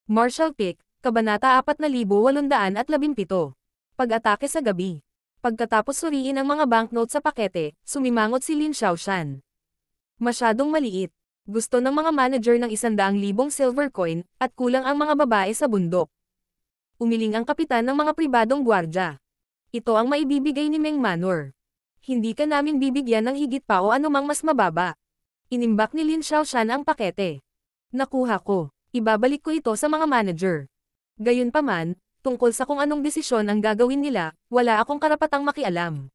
Martial Pick, Kabanata 4817. Pag-atake sa gabi. Pagkatapos suriin ang mga banknote sa pakete, sumimangot si Lin Xiaoshan. Masyadong maliit. Gusto ng mga manager ng 100,000 silver coin, at kulang ang mga babae sa bundok. Umiling ang kapitan ng mga pribadong gwardya. Ito ang maibibigay ni Meng Manor. Hindi ka namin bibigyan ng higit pa o anumang mas mababa. Inimbak ni Lin Xiaoshan ang pakete. Nakuha ko. Ibabalik ko ito sa mga manager. Gayunpaman, tungkol sa kung anong desisyon ang gagawin nila, wala akong karapatang makialam.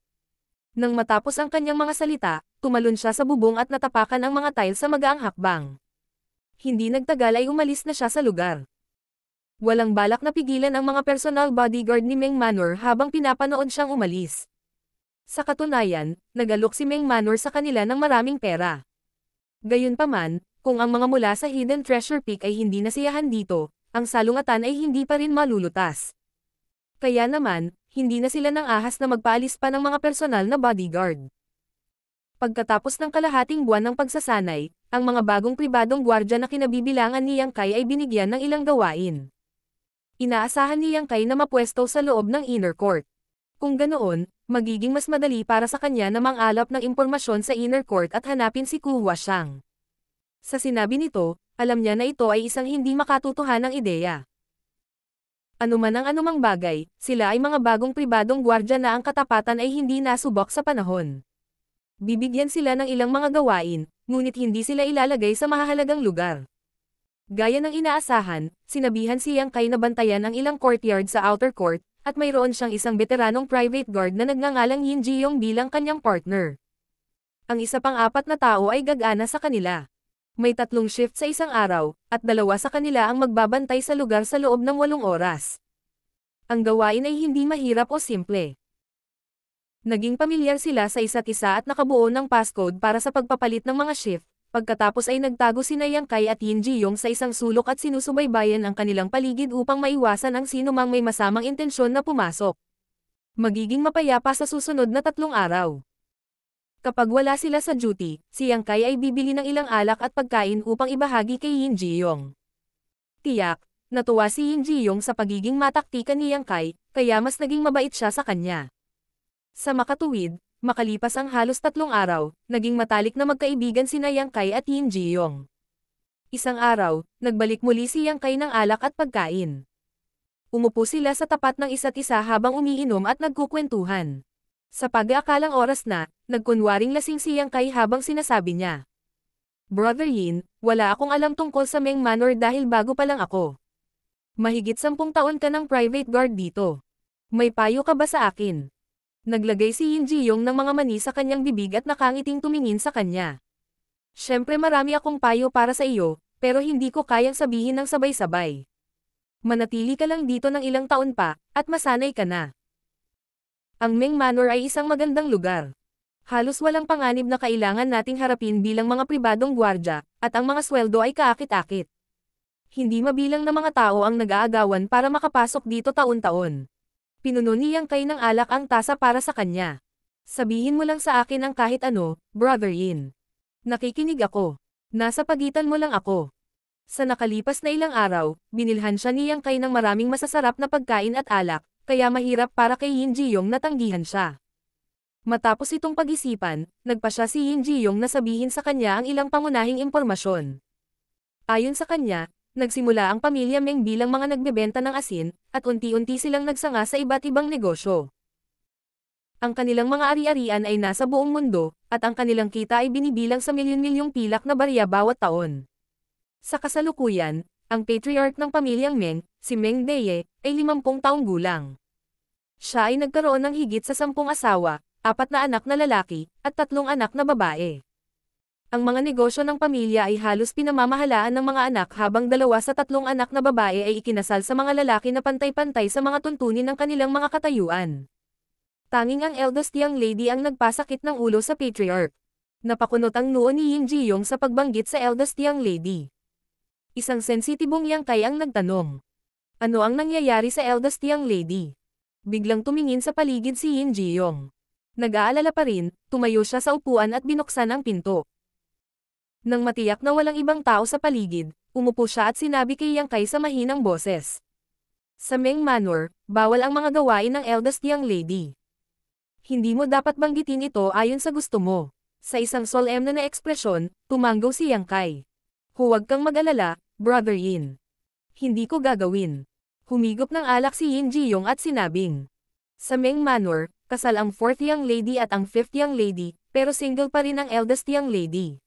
Nang matapos ang kanyang mga salita, tumalon siya sa bubong at natapakan ang mga tile sa magaang hakbang. Hindi nagtagal ay umalis na siya sa lugar. Walang balak na pigilan ang mga personal bodyguard ni Meng Manor habang pinapanood siyang umalis. Sa katunayan, nag-alok si Meng Manor sa kanila ng maraming pera. Gayunpaman, kung ang mga mula sa Hidden Treasure Peak ay hindi nasiyahan dito, ang salungatan ay hindi pa rin malulutas. Kaya naman, hindi na sila nang ahas na magpaalis pa ng mga personal na bodyguard. Pagkatapos ng kalahating buwan ng pagsasanay, ang mga bagong pribadong gwardya na kinabibilangan ni Yang Kai ay binigyan ng ilang gawain. Inaasahan ni Yang Kai na mapwesto sa loob ng inner court. Kung ganoon, magiging mas madali para sa kanya na mangalap ng impormasyon sa inner court at hanapin si Ku Huashang. Sa sinabi nito, alam niya na ito ay isang hindi makatutuhanang ideya. Anuman ang anumang bagay, sila ay mga bagong pribadong gwardya na ang katapatan ay hindi nasubok sa panahon. Bibigyan sila ng ilang mga gawain, ngunit hindi sila ilalagay sa mahahalagang lugar. Gaya ng inaasahan, sinabihan si Yang Kai na bantayan ang ilang courtyard sa outer court, at mayroon siyang isang veteranong private guard na nagngangalang Yin Jiyong bilang kanyang partner. Ang isa pang 4 na tao ay gagana sa kanila. May 3 shift sa isang araw, at 2 sa kanila ang magbabantay sa lugar sa loob ng 8 oras. Ang gawain ay hindi mahirap o simple. Naging pamilyar sila sa isa't isa at nakabuo ng passcode para sa pagpapalit ng mga shift, pagkatapos ay nagtago sina Yang Kai at Yin Jiyong sa isang sulok at sinusubaybayan ang kanilang paligid upang maiwasan ang sinumang may masamang intensyon na pumasok. Magiging mapayapa sa susunod na 3 araw. Kapag wala sila sa duty, si Yang Kai ay bibili ng ilang alak at pagkain upang ibahagi kay Yin Jiyong. Tiyak, natuwa si Yin Jiyong sa pagiging mataktikan ni Yang Kai, kaya mas naging mabait siya sa kanya. Sa makatuwid, makalipas ang halos 3 araw, naging matalik na magkaibigan sina Yang Kai at Yin Jiyong. Isang araw, nagbalik muli si Yang Kai ng alak at pagkain. Umupo sila sa tapat ng isa't isa habang umiinom at nagkukwentuhan. Sa pag-aakalang oras na, nagkunwaring lasing si Yang Kai habang sinasabi niya. Brother Yin, wala akong alam tungkol sa Meng Manor dahil bago pa lang ako. Mahigit 10 taon ka ng private guard dito. May payo ka ba sa akin? Naglagay si Yin Jiyong ng mga mani sa kanyang bibig at nakangiting tumingin sa kanya. Siyempre marami akong payo para sa iyo, pero hindi ko kayang sabihin ng sabay-sabay. Manatili ka lang dito ng ilang taon pa, at masanay ka na. Ang Meng Manor ay isang magandang lugar. Halos walang panganib na kailangan nating harapin bilang mga pribadong gwardya, at ang mga sweldo ay kaakit-akit. Hindi mabilang na mga tao ang nag-aagawan para makapasok dito taon-taon. Pinuno ni Yang Kai ng alak ang tasa para sa kanya. Sabihin mo lang sa akin ang kahit ano, Brother Yin. Nakikinig ako. Nasa pagitan mo lang ako. Sa nakalipas na ilang araw, binilhan siya ni Yang Kai ng maraming masasarap na pagkain at alak, kaya mahirap para kay Yin Jiyong na tanggihan siya. Matapos itong pag-isipan, nagpa siya si Yin Jiyong na sabihin sa kanya ang ilang pangunahing impormasyon. Ayon sa kanya, nagsimula ang pamilya Meng bilang mga nagbebenta ng asin, at unti-unti silang nagsanga sa iba't ibang negosyo. Ang kanilang mga ari-arian ay nasa buong mundo, at ang kanilang kita ay binibilang sa milyon-milyong pilak na barya bawat taon. Sa kasalukuyan, ang patriarch ng pamilyang Meng, si Meng Deye, ay 50 taong gulang. Siya ay nagkaroon ng higit sa 10 asawa, 4 na anak na lalaki, at 3 anak na babae. Ang mga negosyo ng pamilya ay halos pinamamahalaan ng mga anak habang 2 sa 3 anak na babae ay ikinasal sa mga lalaki na pantay-pantay sa mga tuntunin ng kanilang mga katayuan. Tanging ang eldest young lady ang nagpasakit ng ulo sa patriarch. Napakunot ang noo ni Yin Jiyong sa pagbanggit sa eldest young lady. Isang sensitibong Yang Kai ang nagtanong. Ano ang nangyayari sa eldest young lady? Biglang tumingin sa paligid si Yin Jiyong. Nag-aalala pa rin, tumayo siya sa upuan at binuksan ang pinto. Nang matiyak na walang ibang tao sa paligid, umupo siya at sinabi kay Yang Kai sa mahinang boses. Sa Meng Manor, bawal ang mga gawain ng eldest young lady. Hindi mo dapat banggitin ito ayon sa gusto mo. Sa isang solemne na ekspresyon, tumanggaw si Yang Kai. Huwag kang mag-alala, Brother Yin. Hindi ko gagawin. Humigop ng alak si Yin Jiyong at sinabing. Sa Meng Manor, kasal ang 4th young lady at ang 5th young lady, pero single pa rin ang eldest young lady.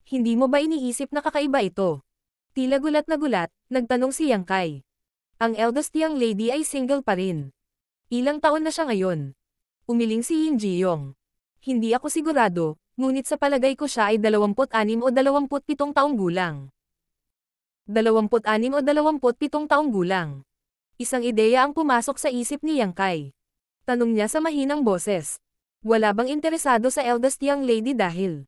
Hindi mo ba iniisip na kakaiba ito? Tila gulat na gulat, nagtanong si Yang Kai. Ang eldest young lady ay single pa rin. Ilang taon na siya ngayon? Umiling si Yin Jiyong. Hindi ako sigurado, ngunit sa palagay ko siya ay 26 o 27 taong gulang. 26 o 27 taong gulang. Isang ideya ang pumasok sa isip ni Yang Kai. Tanong niya sa mahinang boses. Wala bang interesado sa eldest young lady dahil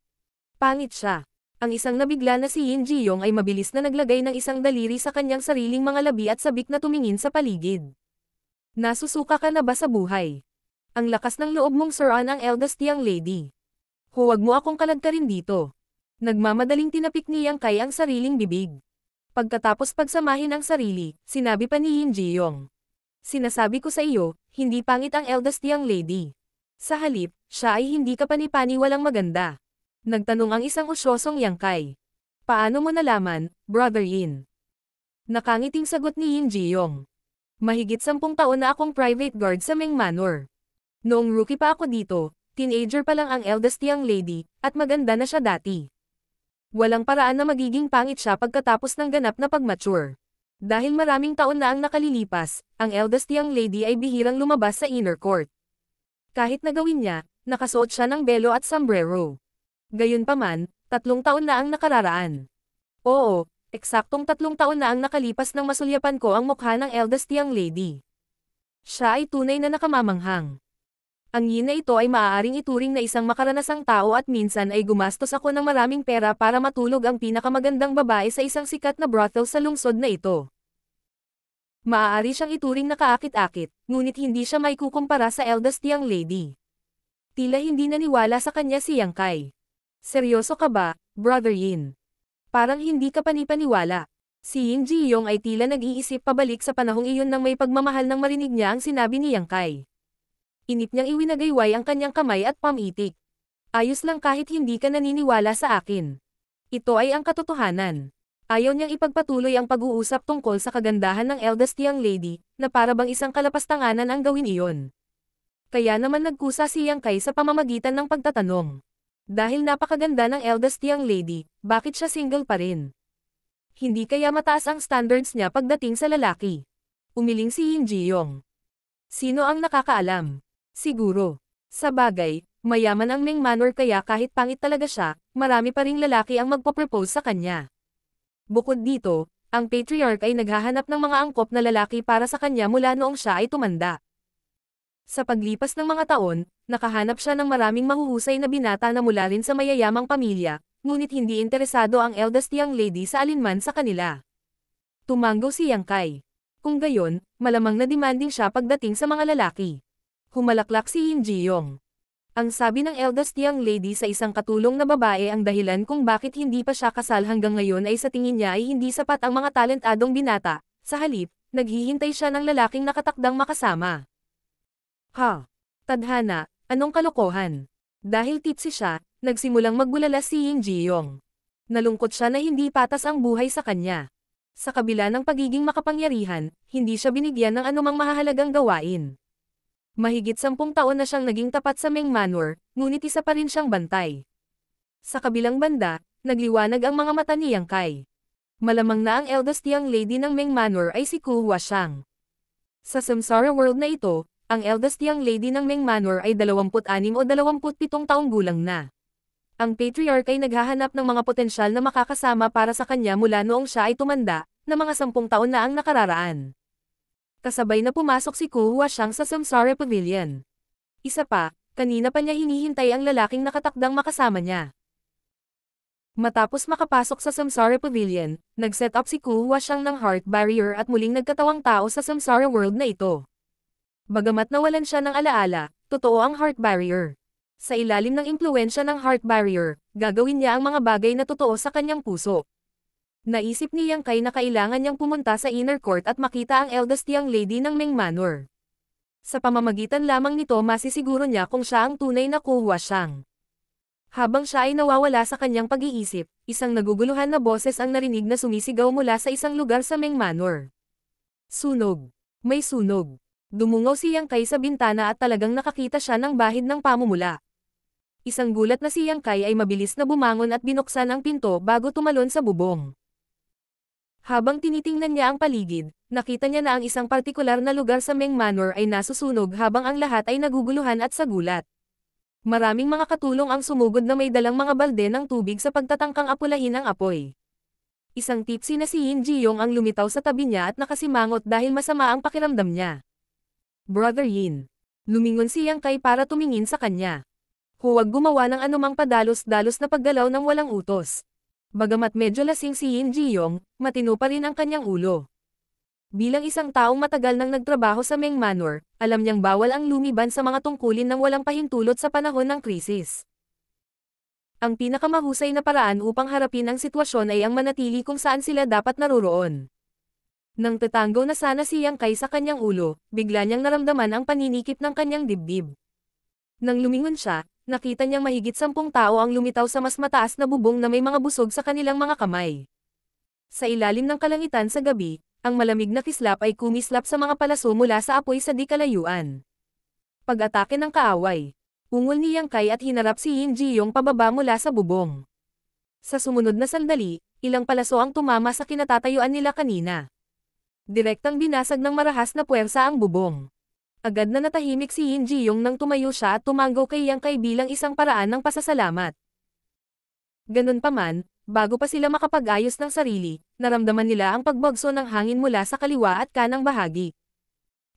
pangit siya? Ang isang nabigla na si Yin Jiyong ay mabilis na naglagay ng isang daliri sa kanyang sariling mga labi at sabik na tumingin sa paligid. Nasusuka ka na ba sa buhay? Ang lakas ng loob mong suruan ang eldest young lady. Huwag mo akong kaladkarin dito. Nagmamadaling tinapik ni Yang Kai ang sariling bibig. Pagkatapos pagsamahin ang sarili, sinabi pa ni Yin Jiyong. Sinasabi ko sa iyo, hindi pangit ang eldest young lady. Sa halip, siya ay hindi kapani-pani walang maganda. Nagtanong ang isang usyosong Yang Kai. Paano mo nalaman, Brother Yin? Nakangiting sagot ni Yin Jiyong. Mahigit 10 taon na akong private guard sa Meng Manor. Noong rookie pa ako dito, teenager pa lang ang eldest young lady, at maganda na siya dati. Walang paraan na magiging pangit siya pagkatapos ng ganap na pag-mature. Dahil maraming taon na ang nakalilipas, ang eldest young lady ay bihirang lumabas sa inner court. Kahit nagawin niya, nakasuot siya ng belo at sombrero. Gayunpaman, 3 taon na ang nakararaan. Oo, eksaktong 3 taon na ang nakalipas nang masulyapan ko ang mukha ng eldest young lady. Siya ay tunay na nakamamanghang. Ang Yin na ito ay maaaring ituring na isang makaranasang tao at minsan ay gumastos ako ng maraming pera para matulog ang pinakamagandang babae sa isang sikat na brothel sa lungsod na ito. Maaari siyang ituring na kaakit-akit, ngunit hindi siya maikukumpara sa eldest young lady. Tila hindi naniwala sa kanya si Yang Kai. Seryoso ka ba, Brother Yin? Parang hindi ka panipaniwala. Si Yin Jiyong ay tila nag-iisip pabalik sa panahong iyon nang may pagmamahal nang marinig niya ang sinabi ni Yang Kai. Inip niyang iwinagayway ang kanyang kamay at pamitik. Ayos lang kahit hindi ka naniniwala sa akin. Ito ay ang katotohanan. Ayaw niyang ipagpatuloy ang pag-uusap tungkol sa kagandahan ng eldest young lady, na para bang isang kalapastanganan ang gawin iyon. Kaya naman nagkusa si Yang Kai sa pamamagitan ng pagtatanong. Dahil napakaganda ng eldest young lady, bakit siya single pa rin? Hindi kaya mataas ang standards niya pagdating sa lalaki? Umiling si Yin Jiyong. Sino ang nakakaalam? Siguro. Sa bagay, mayaman ang Meng Manor kaya kahit pangit talaga siya, marami pa ring lalaki ang magpo-propose sa kanya. Bukod dito, ang patriarch ay naghahanap ng mga angkop na lalaki para sa kanya mula noong siya ay tumanda. Sa paglipas ng mga taon, nakahanap siya ng maraming mahuhusay na binata na mula rin sa mayayamang pamilya, ngunit hindi interesado ang eldest young lady sa alinman sa kanila. Tumanggaw si Yang Kai. Kung gayon, malamang na demanding siya pagdating sa mga lalaki. Humalaklak si Yin Jiyong. Ang sabi ng eldest young lady sa isang katulong na babae ang dahilan kung bakit hindi pa siya kasal hanggang ngayon ay sa tingin niya ay hindi sapat ang mga talentadong binata, sa halip, naghihintay siya ng lalaking nakatakdang makasama. Ha! Tadhana, anong kalokohan? Dahil tipsy siya, nagsimulang magbulala si Yin Jiyong. Nalungkot siya na hindi patas ang buhay sa kanya. Sa kabila ng pagiging makapangyarihan, hindi siya binigyan ng anumang mahahalagang gawain. Mahigit 10 taon na siyang naging tapat sa Meng Manor, ngunit isa pa rin siyang bantay. Sa kabilang banda, nagliwanag ang mga mata ni Yang Kai. Malamang na ang eldest young lady ng Meng Manor ay si Ku Huashang. Sa Samsara world na ito, ang eldest young lady ng Meng Manor ay 26 o 27 taong gulang na. Ang patriarch ay naghahanap ng mga potensyal na makakasama para sa kanya mula noong siya ay tumanda, na mga 10 taon na ang nakararaan. Kasabay na pumasok si Ku Huashang sa Samsara Pavilion. Isa pa, kanina pa niya hinihintay ang lalaking nakatakdang makasama niya. Matapos makapasok sa Samsara Pavilion, nag-set up si Ku Huashang ng heart barrier at muling nagkatawang tao sa Samsara world na ito. Bagamat nawalan siya ng alaala, totoo ang heart barrier. Sa ilalim ng impluwensya ng heart barrier, gagawin niya ang mga bagay na totoo sa kanyang puso. Naisip ni Yang Kai na kailangan niyang pumunta sa inner court at makita ang eldest young lady ng Ming Manor. Sa pamamagitan lamang nito masisiguro niya kung siya ang tunay na Kuhua Siyang. Habang siya ay nawawala sa kanyang pag-iisip, isang naguguluhan na boses ang narinig na sumisigaw mula sa isang lugar sa Ming Manor. Sunog! May sunog! Dumungaw si Yang Kai sa bintana at talagang nakakita siya ng bahid ng pamumula. Isang gulat na si Yang Kai ay mabilis na bumangon at binuksan ang pinto bago tumalon sa bubong. Habang tinitingnan niya ang paligid, nakita niya na ang isang partikular na lugar sa Ming Manor ay nasusunog habang ang lahat ay naguguluhan at sagulat. Maraming mga katulong ang sumugod na may dalang mga balde ng tubig sa pagtatangkang apulahin ang apoy. Isang tipsy na si Yin Ji-yong ang lumitaw sa tabi niya at nakasimangot dahil masama ang pakiramdam niya. Brother Yin. Lumingon si Yang Kai para tumingin sa kanya. Huwag gumawa ng anumang padalos-dalos na paggalaw ng walang utos. Bagamat medyo lasing si Yin Ji-yong, matino pa rin ang kanyang ulo. Bilang isang taong matagal nang nagtrabaho sa Ming Manor, alam niyang bawal ang lumiban sa mga tungkulin ng walang pahintulot sa panahon ng krisis. Ang pinakamahusay na paraan upang harapin ang sitwasyon ay ang manatili kung saan sila dapat naroroon. Nang tatanggo na sana si Yang Kai sa kanyang ulo, bigla niyang naramdaman ang paninikip ng kanyang dibdib. Nang lumingon siya, nakita niyang mahigit 10 tao ang lumitaw sa mas mataas na bubong na may mga busog sa kanilang mga kamay. Sa ilalim ng kalangitan sa gabi, ang malamig na kislap ay kumislap sa mga palaso mula sa apoy sa di kalayuan. Pag-atake ng kaaway. Ungol ni Yang Kai at hinarap si Yin Ji-yong pababa mula sa bubong. Sa sumunod na sandali, ilang palaso ang tumama sa kinatatayuan nila kanina. Direktang binasag ng marahas na puwersa ang bubong. Agad na natahimik si Yin Ji-yong nang tumayo siya at tumanggo kay Yang Kai bilang isang paraan ng pasasalamat. Ganun pa man, bago pa sila makapag-ayos ng sarili, naramdaman nila ang pagbagso ng hangin mula sa kaliwa at kanang bahagi.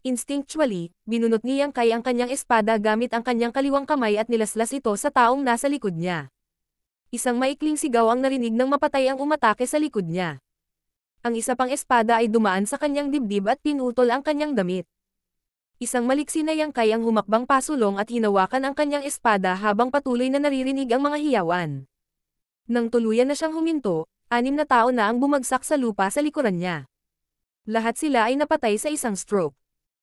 Instinctually, binunot ni Yang Kai ang kanyang espada gamit ang kanyang kaliwang kamay at nilaslas ito sa taong nasa likod niya. Isang maikling sigaw ang narinig nang mapatay ang umatake sa likod niya. Ang isa pang espada ay dumaan sa kanyang dibdib at pinutol ang kanyang damit. Isang maliksi na Yang Kai ang humakbang pasulong at hinawakan ang kanyang espada habang patuloy na naririnig ang mga hiyawan. Nang tuluyan na siyang huminto, 6 na tao na ang bumagsak sa lupa sa likuran niya. Lahat sila ay napatay sa isang stroke.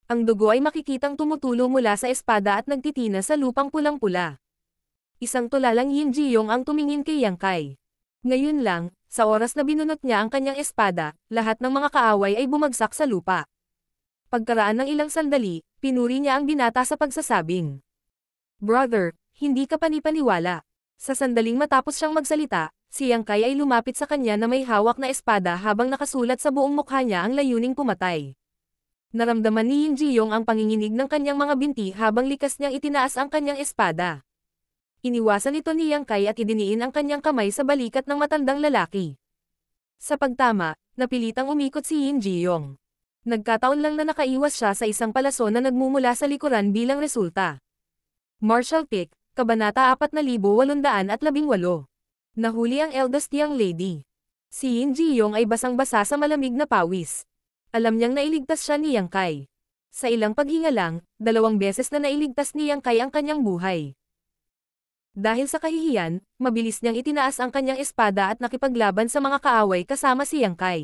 Ang dugo ay makikitang tumutulo mula sa espada at nagtitina sa lupang pulang-pula. Isang tulalang Yin Ji-yong ang tumingin kay Yang Kai. Ngayon lang, sa oras na binunot niya ang kanyang espada, lahat ng mga kaaway ay bumagsak sa lupa. Pagkaraan ng ilang sandali, pinuri niya ang binata sa pagsasabing, "Brother, hindi ka panipaniwala." Sa sandaling matapos siyang magsalita, si Yang Kai ay lumapit sa kanya na may hawak na espada habang nakasulat sa buong mukha niya ang layuning pumatay. Naramdaman ni Yin Ji-yong ang panginginig ng kanyang mga binti habang likas niyang itinaas ang kanyang espada. Iniwasan ito ni Yang Kai at idiniin ang kanyang kamay sa balikat ng matandang lalaki. Sa pagtama, napilitang umikot si Yin Ji-yong. Nagkataon lang na nakaiwas siya sa isang palaso na nagmumula sa likuran bilang resulta. Martial Pick, Kabanata 4818. Nahuli ang eldest young lady. Si Yin Ji-yong ay basang-basa sa malamig na pawis. Alam niyang nailigtas siya ni Yang Kai. Sa ilang paghinga lang, 2 beses na nailigtas ni Yang Kai ang kanyang buhay. Dahil sa kahihiyan, mabilis niyang itinaas ang kanyang espada at nakipaglaban sa mga kaaway kasama si Yang Kai.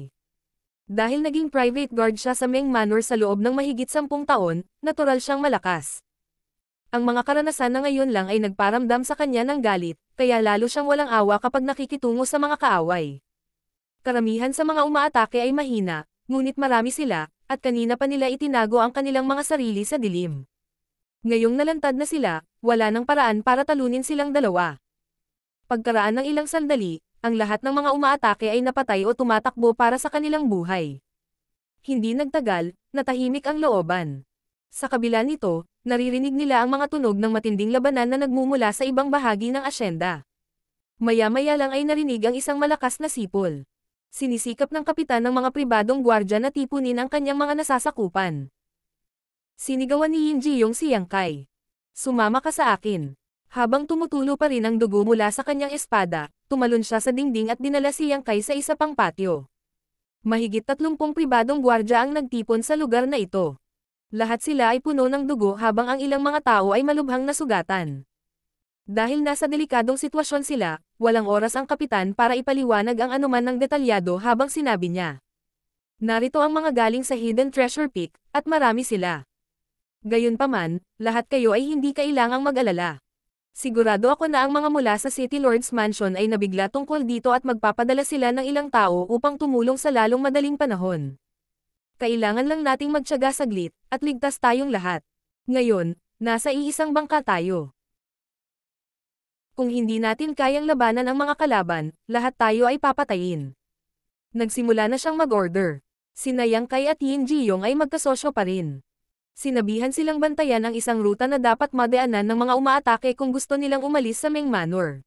Dahil naging private guard siya sa Ming Manor sa loob ng mahigit 10 taon, natural siyang malakas. Ang mga karanasan na ngayon lang ay nagparamdam sa kanya ng galit, kaya lalo siyang walang awa kapag nakikitungo sa mga kaaway. Karamihan sa mga umaatake ay mahina, ngunit marami sila, at kanina pa nila itinago ang kanilang mga sarili sa dilim. Ngayong nalantad na sila, wala nang paraan para talunin silang dalawa. Pagkaraan ng ilang sandali, ang lahat ng mga umaatake ay napatay o tumatakbo para sa kanilang buhay. Hindi nagtagal, natahimik ang looban. Sa kabila nito, naririnig nila ang mga tunog ng matinding labanan na nagmumula sa ibang bahagi ng asyenda. Maya-maya lang ay narinig ang isang malakas na sipol. Sinisikap ng kapitan ng mga pribadong gwardya na tipunin ang kanyang mga nasasakupan. Sinigawan ni Yin Ji-yong si Yang Kai. "Sumama ka sa akin." Habang tumutulo pa rin ang dugo mula sa kanyang espada, tumalon siya sa dingding at dinala si Yang Kai sa isa pang patio. Mahigit 30 pribadong gwardya ang nagtipon sa lugar na ito. Lahat sila ay puno ng dugo habang ang ilang mga tao ay malubhang nasugatan. Dahil nasa delikadong sitwasyon sila, walang oras ang kapitan para ipaliwanag ang anuman ng detalyado habang sinabi niya. Narito ang mga galing sa Hidden Treasure Peak, at marami sila. Gayunpaman, lahat kayo ay hindi kailangang mag-alala. Sigurado ako na ang mga mula sa City Lord's Mansion ay nabigla tungkol dito at magpapadala sila ng ilang tao upang tumulong sa lalong madaling panahon. Kailangan lang nating magtiyaga saglit, at ligtas tayong lahat. Ngayon, nasa iisang bangka tayo. Kung hindi natin kayang labanan ang mga kalaban, lahat tayo ay papatayin. Nagsimula na siyang mag-order. Sina Yang Kai at Yin Jiyong ay magkasosyo pa rin. Sinabihan silang bantayan ang isang ruta na dapat madaanan ng mga umaatake kung gusto nilang umalis sa Meng Manor.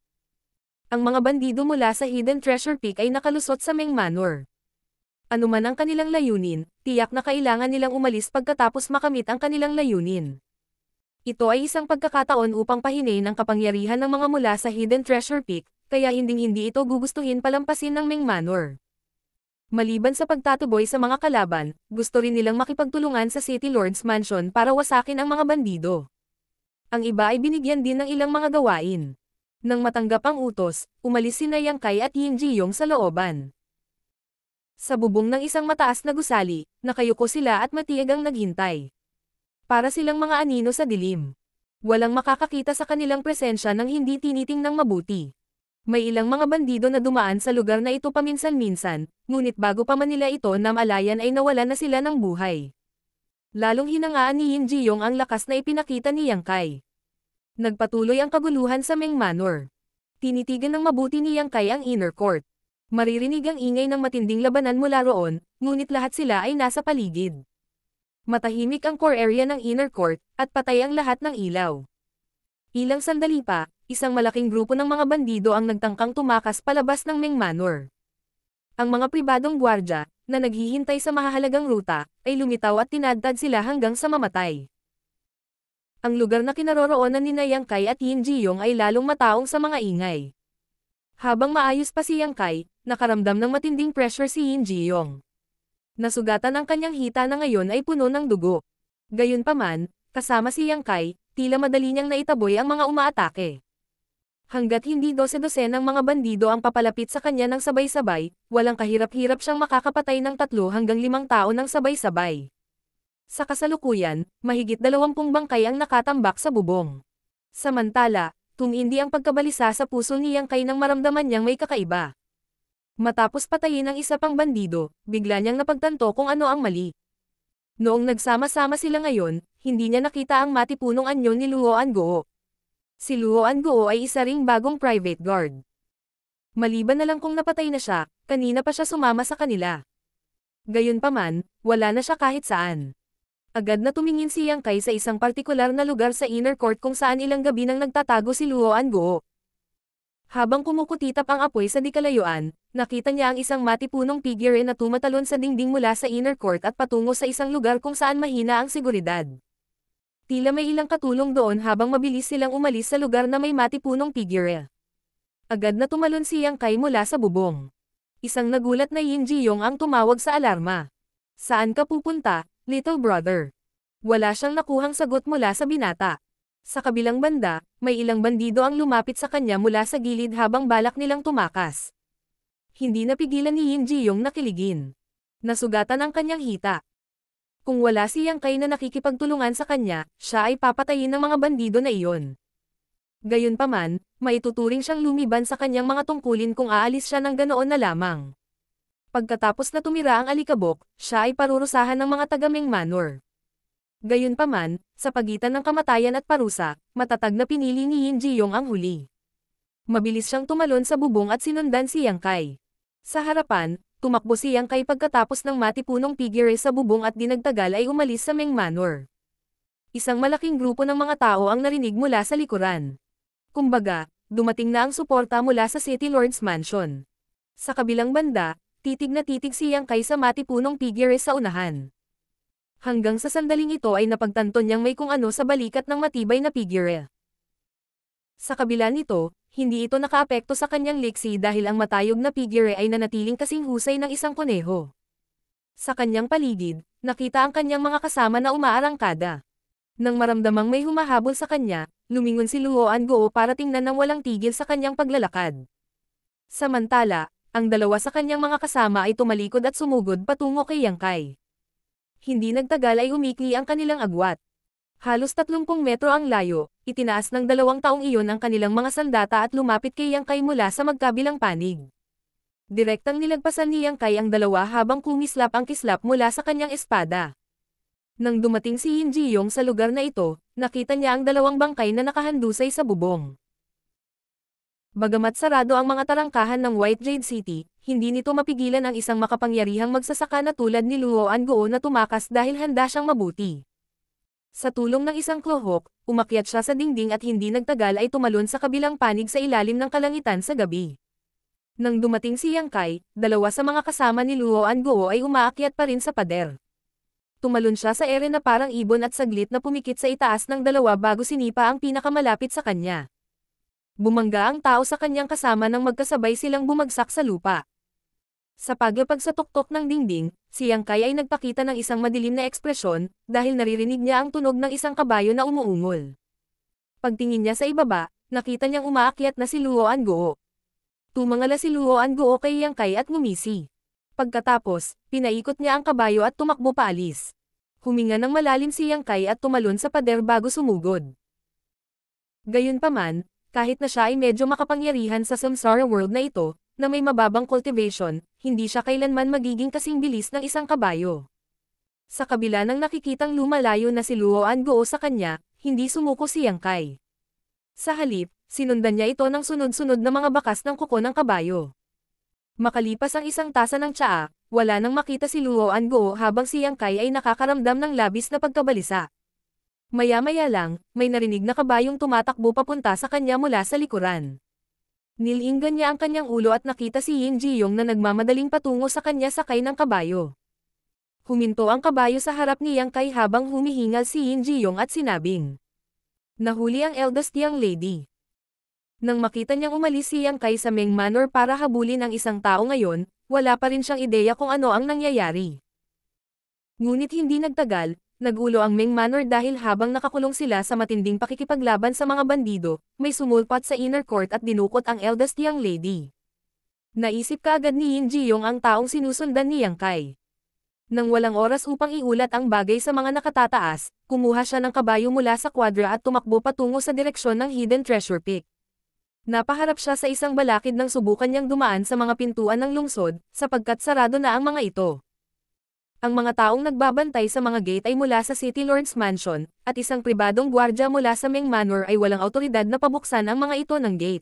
Ang mga bandido mula sa Hidden Treasure Peak ay nakalusot sa Meng Manor. Ano man ang kanilang layunin, tiyak na kailangan nilang umalis pagkatapos makamit ang kanilang layunin. Ito ay isang pagkakataon upang pahinain ang kapangyarihan ng mga mula sa Hidden Treasure Peak, kaya hindi ito gugustuhin palampasin ng Meng Manor. Maliban sa pagtatuboy sa mga kalaban, gusto rin nilang makipagtulungan sa City Lord's Mansion para wasakin ang mga bandido. Ang iba ay binigyan din ng ilang mga gawain. Nang matanggap ang utos, umalis sina Yang Kai at Yin Jiyong sa looban. Sa bubong ng isang mataas na gusali, nakayuko sila at matiyagang naghintay. Para silang mga anino sa dilim. Walang makakakita sa kanilang presensya nang hindi tinitingnang mabuti. May ilang mga bandido na dumaan sa lugar na ito paminsan-minsan, ngunit bago pa man nila ito namalayan ay nawalan na sila ng buhay. Lalong hinangaan ni Yin Jiyong ang lakas na ipinakita ni Yang Kai. Nagpatuloy ang kaguluhan sa Meng Manor. Tinitigan ng mabuti ni Yang Kai ang inner court. Maririnig ang ingay ng matinding labanan mula roon, ngunit lahat sila ay nasa paligid. Matahimik ang core area ng inner court, at patay ang lahat ng ilaw. Ilang sandali pa, isang malaking grupo ng mga bandido ang nagtangkang tumakas palabas ng Meng Manor. Ang mga pribadong gwardya, na naghihintay sa mahahalagang ruta, ay lumitaw at tinadtad sila hanggang sa mamatay. Ang lugar na kinaroroonan ni Yang Kai at Yin Jiyong ay lalong mataong sa mga ingay. Habang maayos pa si Yang Kai, nakaramdam ng matinding pressure si Yin Jiyong. Nasugatan ang kanyang hita na ngayon ay puno ng dugo. Gayunpaman, kasama si Yang Kai, tila madali niyang naitaboy ang mga umaatake. Hanggat hindi dose-dose ng mga bandido ang papalapit sa kanya ng sabay-sabay, walang kahirap-hirap siyang makakapatay ng 3 hanggang 5 tao ng sabay-sabay. Sa kasalukuyan, mahigit 20 bangkay ang nakatambak sa bubong. Samantala, tumindi ang pagkabalisa sa puso ni Yang Kai nang maramdaman niyang may kakaiba. Matapos patayin ang isa pang bandido, bigla niyang napagtanto kung ano ang mali. Noong nagsama-sama sila ngayon, hindi niya nakita ang matipunong anyo ni Luoan Guo. Si Luoan Guo ay isa ring bagong private guard. Maliban na lang kung napatay na siya, kanina pa siya sumama sa kanila. Gayunpaman, wala na siya kahit saan. Agad na tumingin si Yang Kai sa isang partikular na lugar sa inner court kung saan ilang gabi nang nagtatago si Luoan Guo. Habang kumukutitap ang apoy sa dikalayuan, nakita niya ang isang matipunong figure na tumatalon sa dingding mula sa inner court at patungo sa isang lugar kung saan mahina ang seguridad. Tila may ilang katulong doon habang mabilis silang umalis sa lugar na may matipunong figure. Agad na tumalon si Yang Kai mula sa bubong. Isang nagulat na Yin Jiyong ang tumawag sa alarma. Saan ka pupunta, little brother? Wala siyang nakuhang sagot mula sa binata. Sa kabilang banda, may ilang bandido ang lumapit sa kanya mula sa gilid habang balak nilang tumakas. Hindi napigilan ni Yin Jiyong na kiligin. Nasugatan ang kanyang hita. Kung wala si Yang Kai na nakikipagtulungan sa kanya, siya ay papatayin ng mga bandido na iyon. Gayunpaman, maituturing siyang lumiban sa kanyang mga tungkulin kung aalis siya ng ganoon na lamang. Pagkatapos na tumira ang alikabok, siya ay parurusahan ng mga taga Meng Manor. Gayunpaman, sa pagitan ng kamatayan at parusa, matatag na pinili ni Yin Jiyong ang huli. Mabilis siyang tumalon sa bubong at sinundan si Yang Kai. Sa harapan, tumakbo si Yang Kai pagkatapos ng matipunong figure sa bubong at dinagtagal ay umalis sa Meng Manor. Isang malaking grupo ng mga tao ang narinig mula sa likuran. Kumbaga, dumating na ang suporta mula sa City Lord's Mansion. Sa kabilang banda, titig na titig si Yang Kai sa matipunong figure sa unahan. Hanggang sa sandaling ito ay napagtanto niyang may kung ano sa balikat ng matibay na figure. Sa kabila nito, hindi ito nakaapekto sa kanyang liksi dahil ang matayog na figure ay nanatiling kasing husay ng isang kuneho. Sa kanyang paligid, nakita ang kanyang mga kasama na umaarangkada. Nang maramdamang may humahabol sa kanya, lumingon si Luoan Guo para tingnan ng walang tigil sa kanyang paglalakad. Samantala, ang dalawa sa kanyang mga kasama ay tumalikod at sumugod patungo kay Yang Kai. Hindi nagtagal ay umikli ang kanilang agwat. Halos 30 metro ang layo, itinaas ng 2 taong iyon ang kanilang mga sandata at lumapit kay Yang Kai mula sa magkabilang panig. Direktang nilagpasan ni Yang Kai ang dalawa habang kumislap ang kislap mula sa kanyang espada. Nang dumating si Yin Jiyong sa lugar na ito, nakita niya ang 2 bangkay na nakahandusay sa bubong. Bagamat sarado ang mga tarangkahan ng White Jade City, hindi nito mapigilan ang isang makapangyarihang magsasaka na tulad ni Luoan Guo na tumakas dahil handa siyang mabuti. Sa tulong ng isang klohok, umakyat siya sa dingding at hindi nagtagal ay tumalon sa kabilang panig sa ilalim ng kalangitan sa gabi. Nang dumating si Yang Kai, 2 sa mga kasama ni Luoan Guo ay umaakyat pa rin sa pader. Tumalon siya sa ere na parang ibon at saglit na pumikit sa itaas ng 2 bago sinipa ang pinakamalapit sa kanya. Bumangga ang tao sa kanyang kasama nang magkasabay silang bumagsak sa lupa. Sa paglapag sa tuktok ng dingding, si Yang Kai ay nagpakita ng isang madilim na ekspresyon dahil naririnig niya ang tunog ng isang kabayo na umuungol. Pagtingin niya sa ibaba, nakita niyang umaakyat na si Luoan Guo. Tumangala si Luoan Guo kay Yang Kai at ngumisi. Pagkatapos, pinaikot niya ang kabayo at tumakbo paalis. Huminga ng malalim si Yang Kai at tumalon sa pader bago sumugod. Gayunpaman, kahit na siya ay medyo makapangyarihan sa samsara world na ito, na may mababang cultivation, hindi siya kailanman magiging kasing bilis ng isang kabayo. Sa kabila ng nakikitang lumalayo na si Luoan Guo sa kanya, hindi sumuko si Yang Kai. Sa halip, sinundan niya ito ng sunod-sunod na mga bakas ng kuko ng kabayo. Makalipas ang isang tasa ng tsaa, wala nang makita si Luoan Guo habang si Yang Kai ay nakakaramdam ng labis na pagkabalisa. Maya-maya lang, may narinig na kabayong tumatakbo papunta sa kanya mula sa likuran. Nilinggan niya ang kanyang ulo at nakita si Yin Jiyong na nagmamadaling patungo sa kanya sakay ng kabayo. Huminto ang kabayo sa harap ni Yang Kai habang humihingal si Yin Jiyong at sinabing, "Nahuli ang eldest young lady." Nang makita niyang umalis si Yang Kai sa Meng Manor para habulin ang isang tao ngayon, wala pa rin siyang ideya kung ano ang nangyayari. Ngunit hindi nagtagal, nagulo ang Meng Manor dahil habang nakakulong sila sa matinding pakikipaglaban sa mga bandido, may sumulpat sa inner court at dinukot ang eldest young lady. Naisip kaagad ni Yin Jiyong ang taong sinusundan ni Yang Kai. Nang walang oras upang iulat ang bagay sa mga nakatataas, kumuha siya ng kabayo mula sa kwadra at tumakbo patungo sa direksyon ng Hidden Treasure Peak. Napaharap siya sa isang balakid nang subukan niyang dumaan sa mga pintuan ng lungsod, sapagkat sarado na ang mga ito. Ang mga taong nagbabantay sa mga gate ay mula sa City Lord's Mansion, at isang pribadong gwardya mula sa Meng Manor ay walang awtoridad na pabuksan ang mga ito ng gate.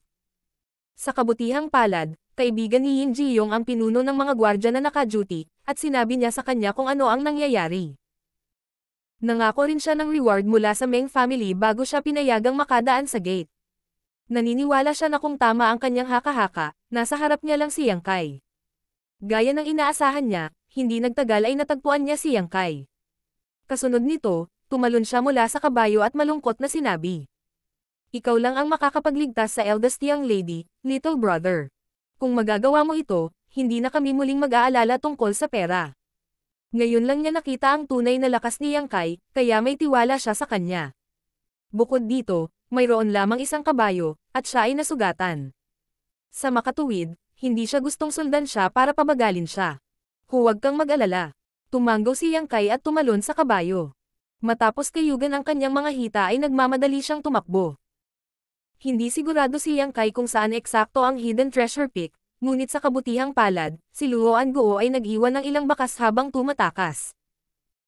Sa kabutihang palad, kaibigan ni Yin Jiyong ang pinuno ng mga gwardya na naka-duty, at sinabi niya sa kanya kung ano ang nangyayari. Nangako rin siya ng reward mula sa Meng family bago siya pinayagang makadaan sa gate. Naniniwala siya na kung tama ang kanyang haka-haka, nasa harap niya lang si Yang Kai. Gaya ng inaasahan niya, hindi nagtagal ay natagpuan niya si Yang Kai. Kasunod nito, tumalon siya mula sa kabayo at malungkot na sinabi, "Ikaw lang ang makakapagligtas sa eldest young lady, little brother. Kung magagawa mo ito, hindi na kami muling mag-aalala tungkol sa pera." Ngayon lang niya nakita ang tunay na lakas ni Yang Kai, kaya may tiwala siya sa kanya. Bukod dito, mayroon lamang isang kabayo, at siya ay nasugatan. Sa makatuwid, hindi siya gustong sundan siya para pabagalin siya. "Huwag kang mag-alala." Tumanggo si Yang Kai at tumalon sa kabayo. Matapos kayugan ang kanyang mga hita ay nagmamadali siyang tumakbo. Hindi sigurado si Yang Kai kung saan eksakto ang Hidden Treasure Peak, ngunit sa kabutihang palad, si Luoan Guo ay nag-iwan ng ilang bakas habang tumatakas.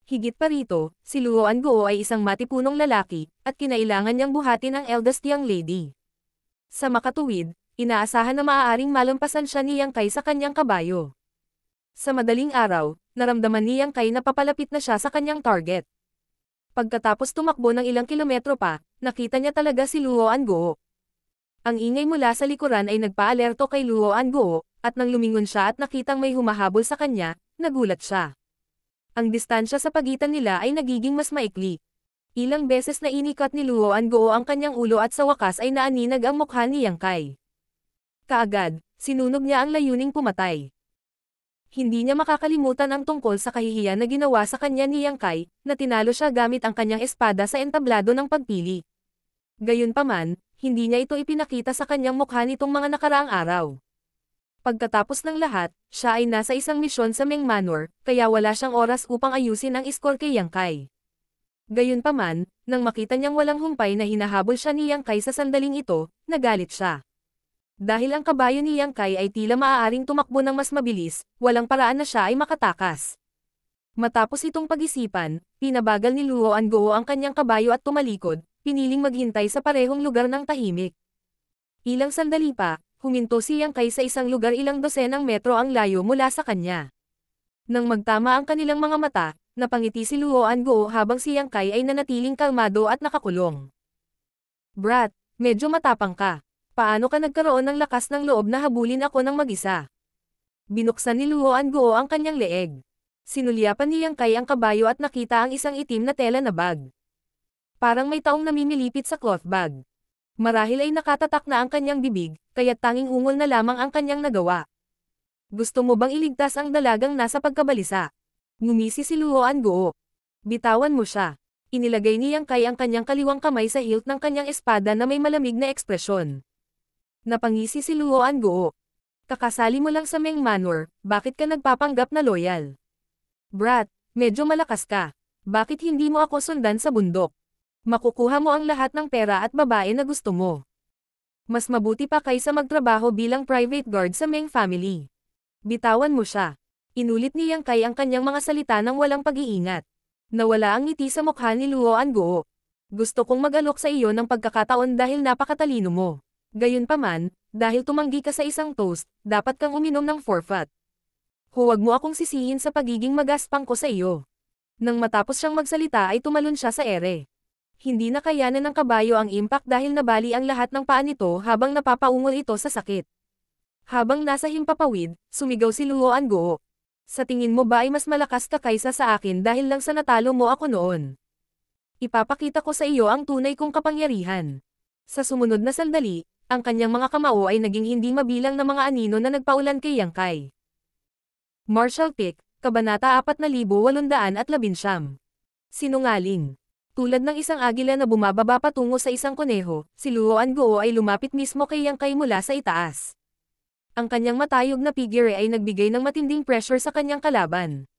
Higit pa rito, si Luoan Guo ay isang matipunong lalaki, at kinailangan niyang buhatin ang eldest young lady. Sa makatuwid, inaasahan na maaaring malampasan siya ni Yang Kai sa kanyang kabayo. Sa madaling araw, naramdaman ni Yang Kai na papalapit na siya sa kanyang target. Pagkatapos tumakbo ng ilang kilometro pa, nakita niya talaga si Luoan Guo. Ang ingay mula sa likuran ay nagpaalerto kay Luoan Guo, at nang lumingon siya at nakitang may humahabol sa kanya, nagulat siya. Ang distansya sa pagitan nila ay nagiging mas maikli. Ilang beses na inikat ni Luoan Guo ang kanyang ulo at sa wakas ay naaninag ang mukha ni Yang Kai. Kaagad, sinunog niya ang layuning pumatay. Hindi niya makakalimutan ang tungkol sa kahihiyan na ginawa sa kanya ni Yang Kai, na tinalo siya gamit ang kanyang espada sa entablado ng pagpili. Gayunpaman, hindi niya ito ipinakita sa kanyang mukha nitong mga nakaraang araw. Pagkatapos ng lahat, siya ay nasa isang misyon sa Meng Manor, kaya wala siyang oras upang ayusin ang score kay Yang Kai. Gayunpaman, nang makita niyang walang humpay na hinahabol siya ni Yang Kai sa sandaling ito, nagalit siya. Dahil ang kabayo ni Yang Kai ay tila maaaring tumakbo ng mas mabilis, walang paraan na siya ay makatakas. Matapos itong pag-isipan, pinabagal ni Luo Anguo ang kanyang kabayo at tumalikod, piniling maghintay sa parehong lugar ng tahimik. Ilang sandali pa, huminto si Yang Kai sa isang lugar ilang dosenang metro ang layo mula sa kanya. Nang magtama ang kanilang mga mata, napangiti si Luo Anguo habang si Yang Kai ay nanatiling kalmado at nakakulong. Brat, medyo matapang ka. Paano ka nagkaroon ng lakas ng loob na habulin ako ng mag-isa? Binuksan ni Luo Anguo ang kanyang leeg. Sinulyapan ni Yang Kai ang kabayo at nakita ang isang itim na tela na bag. Parang may taong namimilipit sa cloth bag. Marahil ay nakatatak na ang kanyang bibig, kaya't tanging ungol na lamang ang kanyang nagawa. Gusto mo bang iligtas ang dalagang nasa pagkabalisa? Ngumisi si Luo Anguo. Bitawan mo siya. Inilagay ni Yang Kai ang kanyang kaliwang kamay sa hilt ng kanyang espada na may malamig na ekspresyon. Napangisi si Luo Anguo. Kakasali mo lang sa Meng Manor, bakit ka nagpapanggap na loyal? Brat, medyo malakas ka. Bakit hindi mo ako sundan sa bundok? Makukuha mo ang lahat ng pera at babae na gusto mo. Mas mabuti pa kaysa magtrabaho bilang private guard sa Meng family. Bitawan mo siya. Inulit ni Yang Kai ang kanyang mga salita ng walang pag-iingat. Nawala ang ngiti sa mukha ni Luo Anguo. Gusto kong mag-alok sa iyo ng pagkakataon dahil napakatalino mo. Gayunpaman, dahil tumanggi ka sa isang toast, dapat kang uminom ng forfeit. Huwag mo akong sisihin sa pagiging magaspang ko sa iyo. Nang matapos siyang magsalita ay tumalon siya sa ere. Hindi na kayanan ng kabayo ang impact dahil nabali ang lahat ng paa nito habang napapaungol ito sa sakit. Habang nasa himpapawid, sumigaw si Luo Anguo. Sa tingin mo ba ay mas malakas ka kaysa sa akin dahil lang sa natalo mo ako noon? Ipapakita ko sa iyo ang tunay kong kapangyarihan. Sa sumunod na sandali, ang kanyang mga kamao ay naging hindi mabilang na mga anino na nagpaulan kay Yang Kai. Martial Pick, Kabanata 4819. Sinungaling. Tulad ng isang agila na bumababa patungo sa isang kuneho, si Luo Anguo ay lumapit mismo kay Yang Kai mula sa itaas. Ang kanyang matayog na figure ay nagbigay ng matinding pressure sa kanyang kalaban.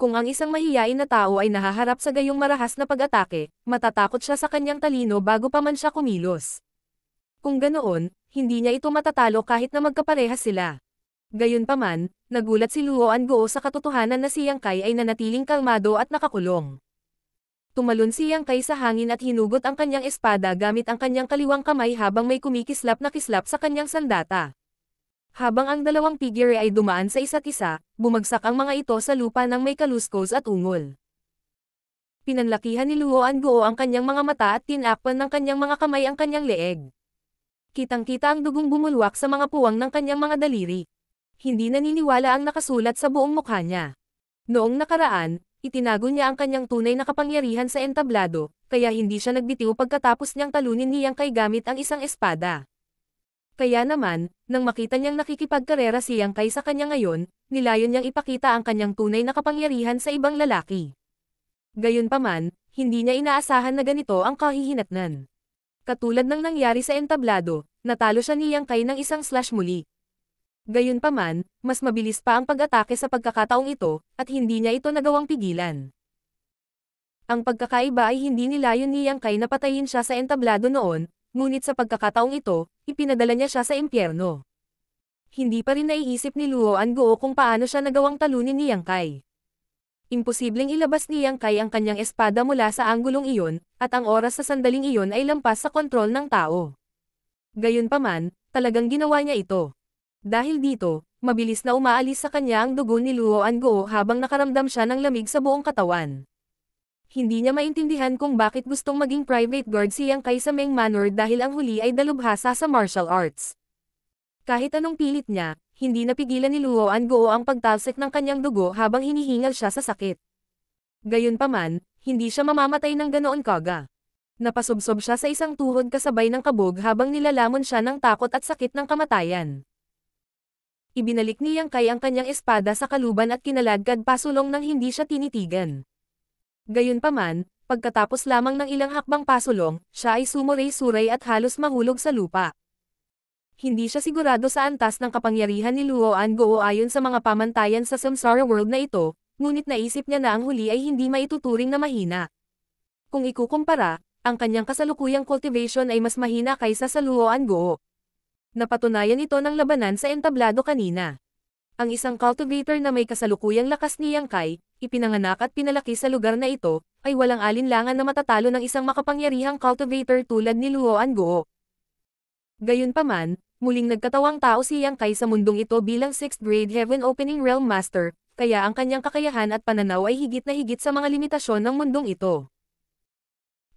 Kung ang isang mahiyain na tao ay nahaharap sa gayong marahas na pag-atake, matatakot siya sa kanyang talino bago pa man siya kumilos. Kung ganoon, hindi niya ito matatalo kahit na magkaparehas sila. Gayunpaman, nagulat si Luo Anguo sa katotohanan na si Yang Kai ay nanatiling kalmado at nakakulong. Tumalon si Yang Kai sa hangin at hinugot ang kanyang espada gamit ang kanyang kaliwang kamay habang may kumikislap na kislap sa kanyang sandata. Habang ang dalawang figure ay dumaan sa isa't isa, bumagsak ang mga ito sa lupa ng may kaluskos at ungol. Pinanlakihan ni Luo Anguo ang kanyang mga mata at tinakpan ng kanyang mga kamay ang kanyang leeg. Kitang-kita ang dugong bumulwak sa mga puwang ng kanyang mga daliri. Hindi naniniwala ang nakasulat sa buong mukha niya. Noong nakaraan, itinago niya ang kanyang tunay na kapangyarihan sa entablado, kaya hindi siya nagbitiw pagkatapos niyang talunin ni Yang Kai gamit ang isang espada. Kaya naman, nang makita niyang nakikipagkarera si Yang Kai sa kanya ngayon, nilayon niyang ipakita ang kanyang tunay na kapangyarihan sa ibang lalaki. Gayunpaman, hindi niya inaasahan na ganito ang kahihinatnan. Katulad ng nangyari sa entablado, natalo siya ni Yang Kai ng isang slash muli. Gayunpaman, mas mabilis pa ang pag-atake sa pagkakataong ito, at hindi niya ito nagawang pigilan. Ang pagkakaiba ay hindi nilayon ni Yang Kai na patayin siya sa entablado noon, ngunit sa pagkakataong ito, ipinadala niya siya sa impyerno. Hindi pa rin naiisip ni Luo Anguo kung paano siya nagawang talunin ni Yang Kai. Imposibleng ilabas ni Yang Kai ang kanyang espada mula sa anggulong iyon, at ang oras sa sandaling iyon ay lampas sa kontrol ng tao. Gayunpaman, talagang ginawa niya ito. Dahil dito, mabilis na umaalis sa kanya ang dugo ni Luo Anguo habang nakaramdam siya ng lamig sa buong katawan. Hindi niya maintindihan kung bakit gustong maging private guard si Yang Kai sa Meng Manor dahil ang huli ay dalubhasa sa martial arts. Kahit anong pilit niya, hindi napigilan ni Luo Anguo ang pagtalsik ng kanyang dugo habang hinihingal siya sa sakit. Gayunpaman, hindi siya mamamatay ng ganoon kaga. Napasubsob siya sa isang tuhod kasabay ng kabog habang nilalamon siya ng takot at sakit ng kamatayan. Ibinalik ni Yang Kai ang kanyang espada sa kaluban at kinaladkad pasulong nang hindi siya tinitigan. Gayunpaman, pagkatapos lamang ng ilang hakbang pasulong, siya ay sumuray-suray at halos mahulog sa lupa. Hindi siya sigurado sa antas ng kapangyarihan ni Luoan Guo ayon sa mga pamantayan sa Samsara World na ito, ngunit naisip niya na ang huli ay hindi maituturing na mahina. Kung ikukumpara, ang kanyang kasalukuyang cultivation ay mas mahina kaysa sa Luoan Guo. Napatunayan ito ng labanan sa entablado kanina. Ang isang cultivator na may kasalukuyang lakas ni Yang Kai, ipinanganak at pinalaki sa lugar na ito, ay walang alinlangan na matatalo ng isang makapangyarihang cultivator tulad ni Luoan Guo. Gayunpaman, muling nagkatawang tao si Yang Kai sa mundong ito bilang 6th grade Heaven Opening Realm Master, kaya ang kanyang kakayahan at pananaw ay higit na higit sa mga limitasyon ng mundong ito.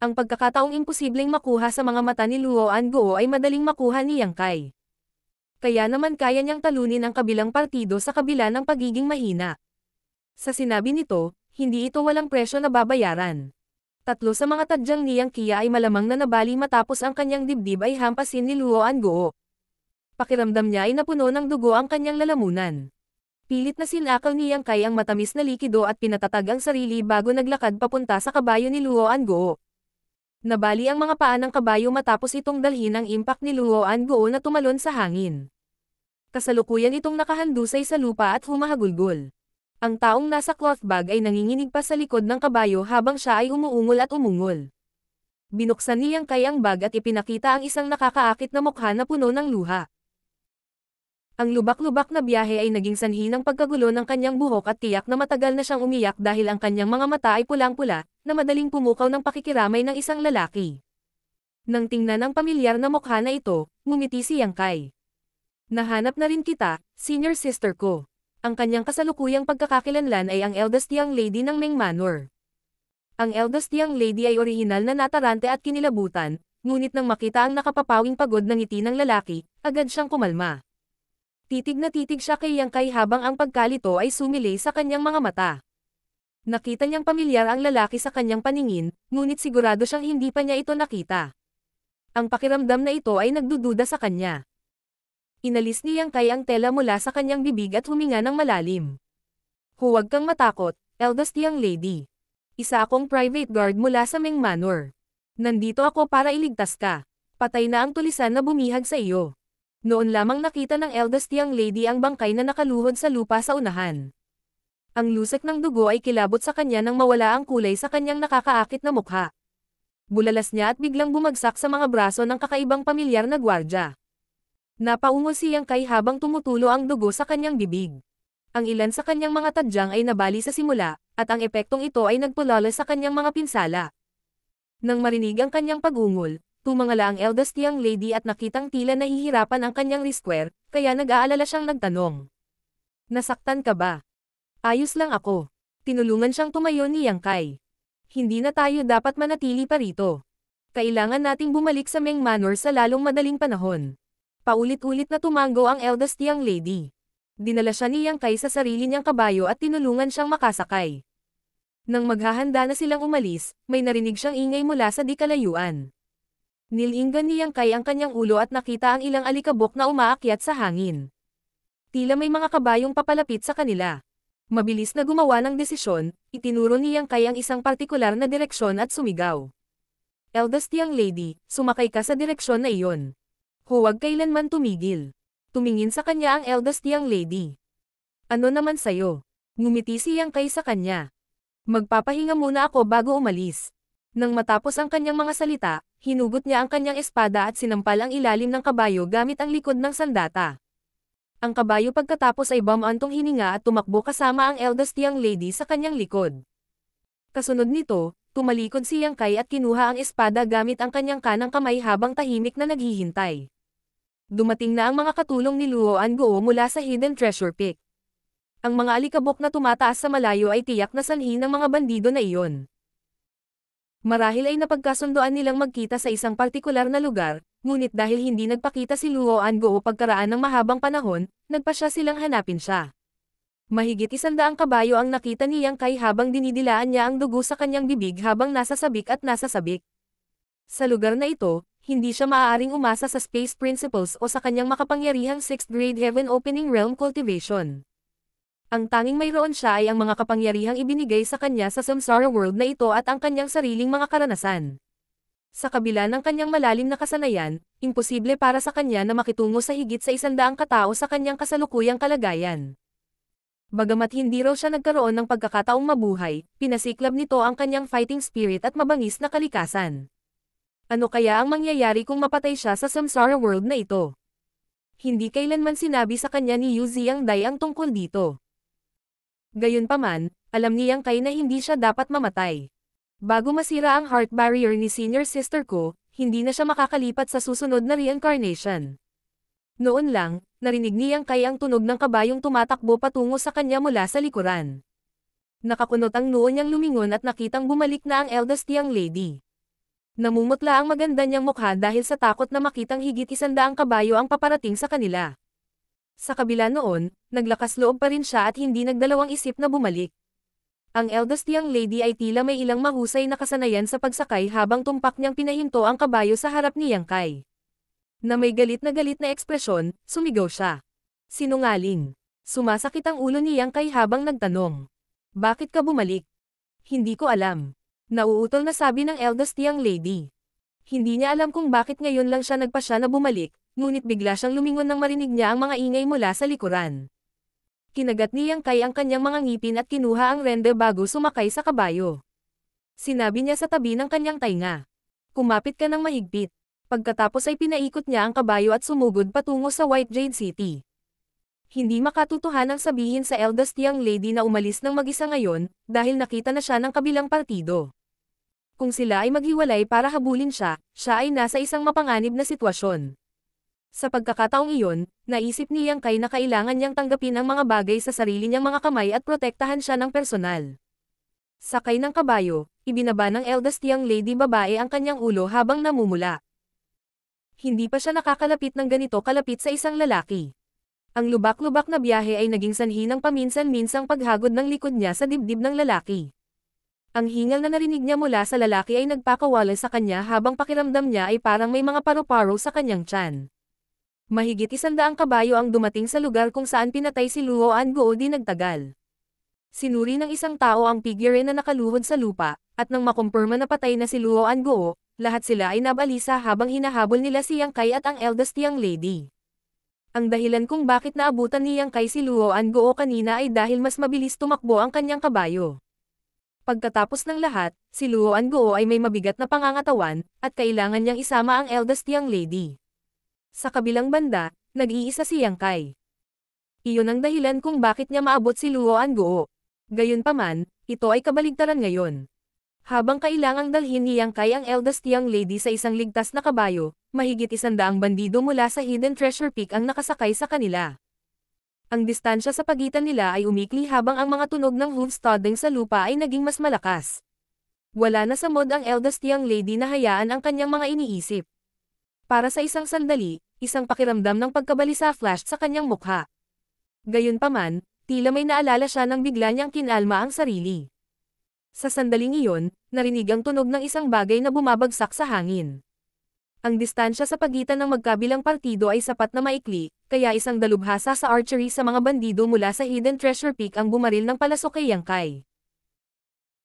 Ang pagkakataong imposibleng makuha sa mga mata ni Luoan Guo ay madaling makuha ni Yang Kai. Kaya naman kaya niyang talunin ang kabilang partido sa kabila ng pagiging mahina. Sa sinabi nito, hindi ito walang presyo na babayaran. 3 sa mga tadyang niyang Kia ay malamang na nabali matapos ang kanyang dibdib ay hampasin ni Luoan Guo. Pakiramdam niya ay napuno ng dugo ang kanyang lalamunan. Pilit na sinakal ni Yang Kai ang matamis na likido at pinatatag ang sarili bago naglakad papunta sa kabayo ni Luoan Guo. Nabali ang mga paa ng kabayo matapos itong dalhin ang impact ni Luoan Guo na tumalon sa hangin. Kasalukuyan itong nakahandusay sa lupa at humahagulgol. Ang taong nasa cloth bag ay nanginginig pa sa likod ng kabayo habang siya ay umuungol at umungol. Binuksan ni Yang Kai ang bag at ipinakita ang isang nakakaakit na mukha na puno ng luha. Ang lubak-lubak na biyahe ay naging sanhi ng pagkagulo ng kanyang buhok at tiyak na matagal na siyang umiyak dahil ang kanyang mga mata ay pulang-pula, na madaling pumukaw ng pakikiramay ng isang lalaki. Nang tingnan ang pamilyar na mukha na ito, ngumiti si Yang Kai. Nahanap na rin kita, senior sister ko. Ang kanyang kasalukuyang pagkakakilanlan ay ang eldest young lady ng Meng Manor. Ang eldest young lady ay orihinal na natarante at kinilabutan, ngunit nang makita ang nakapapawing pagod na ngiti ng lalaki, agad siyang kumalma. Titig na titig siya kay Yang Kai habang ang pagkalito ay sumilay sa kanyang mga mata. Nakita niyang pamilyar ang lalaki sa kanyang paningin, ngunit sigurado siyang hindi pa niya ito nakita. Ang pakiramdam na ito ay nagdududa sa kanya. Inalis ni Yang Kai ang tela mula sa kanyang bibig at huminga ng malalim. Huwag kang matakot, eldest young lady. Isa akong private guard mula sa Meng Manor. Nandito ako para iligtas ka. Patay na ang tulisan na bumihag sa iyo. Noon lamang nakita ng eldest young lady ang bangkay na nakaluhod sa lupa sa unahan. Ang lusek ng dugo ay kilabot sa kanya nang mawala ang kulay sa kanyang nakakaakit na mukha. Bulalas niya at biglang bumagsak sa mga braso ng kakaibang pamilyar na gwardya. Napaungol si Yang Kai habang tumutulo ang dugo sa kanyang bibig. Ang ilan sa kanyang mga tadyang ay nabali sa simula, at ang epektong ito ay nagpulala sa kanyang mga pinsala. Nang marinig ang kanyang pag-ungol, tumangala ang eldest young lady at nakitang tila nahihirapan ang kanyang wristwear, kaya nag-aalala siyang nagtanong. Nasaktan ka ba? Ayos lang ako. Tinulungan siyang tumayo ni Yang Kai. Hindi na tayo dapat manatili pa rito. Kailangan nating bumalik sa Meng Manor sa lalong madaling panahon. Paulit-ulit na tumango ang eldest young lady. Dinala siya ni Yang Kai sa sarili niyang kabayo at tinulungan siyang makasakay. Nang maghahanda na silang umalis, may narinig siyang ingay mula sa di kalayuan. Nilinggan ni Yang Kai ang kanyang ulo at nakita ang ilang alikabok na umaakyat sa hangin. Tila may mga kabayong papalapit sa kanila. Mabilis na gumawa ng desisyon, itinuro ni Yang Kai ang isang partikular na direksyon at sumigaw. Eldest young lady, sumakay ka sa direksyon na iyon. Huwag kailanman tumigil. Tumingin sa kanya ang eldest young lady. Ano naman sayo? Ngumiti si Yang Kai sa kanya. Magpapahinga muna ako bago umalis. Nang matapos ang kanyang mga salita, hinugot niya ang kanyang espada at sinampal ang ilalim ng kabayo gamit ang likod ng sandata. Ang kabayo pagkatapos ay bumantong hininga at tumakbo kasama ang eldest young lady sa kanyang likod. Kasunod nito, tumalikod si Yang Kai at kinuha ang espada gamit ang kanyang kanang kamay habang tahimik na naghihintay. Dumating na ang mga katulong ni Luoan Guo mula sa Hidden Treasure Peak. Ang mga alikabok na tumataas sa malayo ay tiyak na sanhi ng mga bandido na iyon. Marahil ay napagkasundoan nilang magkita sa isang partikular na lugar, ngunit dahil hindi nagpakita si Luoan Guo pagkaraan ng mahabang panahon, nagpasya silang hanapin siya. Mahigit 100 kabayo ang nakita ni Yang Kai habang dinidilaan niya ang dugo sa kanyang bibig habang nasa sabik at nasa sabik. Sa lugar na ito, hindi siya maaaring umasa sa Space Principles o sa kanyang makapangyarihang 6th grade Heaven Opening Realm Cultivation. Ang tanging mayroon siya ay ang mga kapangyarihang ibinigay sa kanya sa Samsara World na ito at ang kanyang sariling mga karanasan. Sa kabila ng kanyang malalim na kasanayan, imposible para sa kanya na makitungo sa higit sa 100 katao sa kanyang kasalukuyang kalagayan. Bagamat hindi raw siya nagkaroon ng pagkakataong mabuhay, pinasiklab nito ang kanyang fighting spirit at mabangis na kalikasan. Ano kaya ang mangyayari kung mapatay siya sa Samsara World na ito? Hindi kailanman sinabi sa kanya ni Yu Xiangdai ang tungkol dito. Gayunpaman, alam ni Yang Kai na hindi siya dapat mamatay. Bago masira ang heart barrier ni senior sister ko, hindi na siya makakalipat sa susunod na reincarnation. Noon lang, narinig ni Yang Kai ang tunog ng kabayong tumatakbo patungo sa kanya mula sa likuran. Nakakunot ang noo niyang lumingon at nakitang bumalik na ang eldest young lady. Namumutla ang maganda niyang mukha dahil sa takot na makitang higit 100 kabayo ang paparating sa kanila. Sa kabila noon, naglakas loob pa rin siya at hindi nagdalawang isip na bumalik. Ang eldest young lady ay tila may ilang mahusay na kasanayan sa pagsakay habang tumpak niyang pinahinto ang kabayo sa harap ni Yang Kai. Na may galit na ekspresyon, sumigaw siya. Sinungaling. Sumasakit ang ulo ni Yang Kai habang nagtanong. Bakit ka bumalik? Hindi ko alam. Nauutol na sabi ng eldest young lady. Hindi niya alam kung bakit ngayon lang siya nagpasya na bumalik, ngunit bigla siyang lumingon nang marinig niya ang mga ingay mula sa likuran. Kinagat ni Yang Kai ang kanyang mga ngipin at kinuha ang rende bago sumakay sa kabayo. Sinabi niya sa tabi ng kanyang tainga. Kumapit ka ng mahigpit. Pagkatapos ay pinaikot niya ang kabayo at sumugod patungo sa White Jade City. Hindi makatutuhanang sabihin sa eldest young lady na umalis ng mag-isa ngayon, dahil nakita na siya ng kabilang partido. Kung sila ay maghiwalay para habulin siya, siya ay nasa isang mapanganib na sitwasyon. Sa pagkakataong iyon, naisip ni Yang Kai na kailangan niyang tanggapin ang mga bagay sa sarili niyang mga kamay at protektahan siya ng personal. Sakay ng kabayo, ibinaba ng eldest young lady babae ang kanyang ulo habang namumula. Hindi pa siya nakakalapit ng ganito kalapit sa isang lalaki. Ang lubak-lubak na biyahe ay naging sanhi ng paminsan-minsang paghagod ng likod niya sa dibdib ng lalaki. Ang hingal na narinig niya mula sa lalaki ay nagpakawala sa kanya habang pakiramdam niya ay parang may mga paru-paro sa kanyang tiyan. Mahigit 100 kabayo ang dumating sa lugar kung saan pinatay si Luo Anguo di nagtagal. Sinuri ng isang tao ang figure na nakaluhod sa lupa, at nang makumpirma na patay na si Luo Anguo, lahat sila ay nabalisa habang hinahabol nila si Yang Kai at ang eldest young lady. Ang dahilan kung bakit naabutan ni Yang Kai si Luo Anguo kanina ay dahil mas mabilis tumakbo ang kanyang kabayo. Pagkatapos ng lahat, si Luo Anguo ay may mabigat na pangangatawan, at kailangan niyang isama ang eldest young lady. Sa kabilang banda, nag-iisa si Yang Kai. Iyon ang dahilan kung bakit niya maabot si Luo Anguo. Gayunpaman, ito ay kabaligtaran ngayon. Habang kailangang dalhin ni Yang Kai ang eldest young lady sa isang ligtas na kabayo, mahigit 100 bandido mula sa Hidden Treasure Peak ang nakasakay sa kanila. Ang distansya sa pagitan nila ay umikli habang ang mga tunog ng hoof-stodding sa lupa ay naging mas malakas. Wala na sa mod ang eldest young lady na hayaan ang kanyang mga iniisip. Para sa isang sandali, isang pakiramdam ng pagkabalisa flashed sa kanyang mukha. Gayunpaman, tila may naalala siya nang bigla niyang kinalma ang sarili. Sa sandaling iyon, narinig ang tunog ng isang bagay na bumabagsak sa hangin. Ang distansya sa pagitan ng magkabilang partido ay sapat na maikli, kaya isang dalubhasa sa archery sa mga bandido mula sa Hidden Treasure Peak ang bumaril ng palasok kay Yang Kai.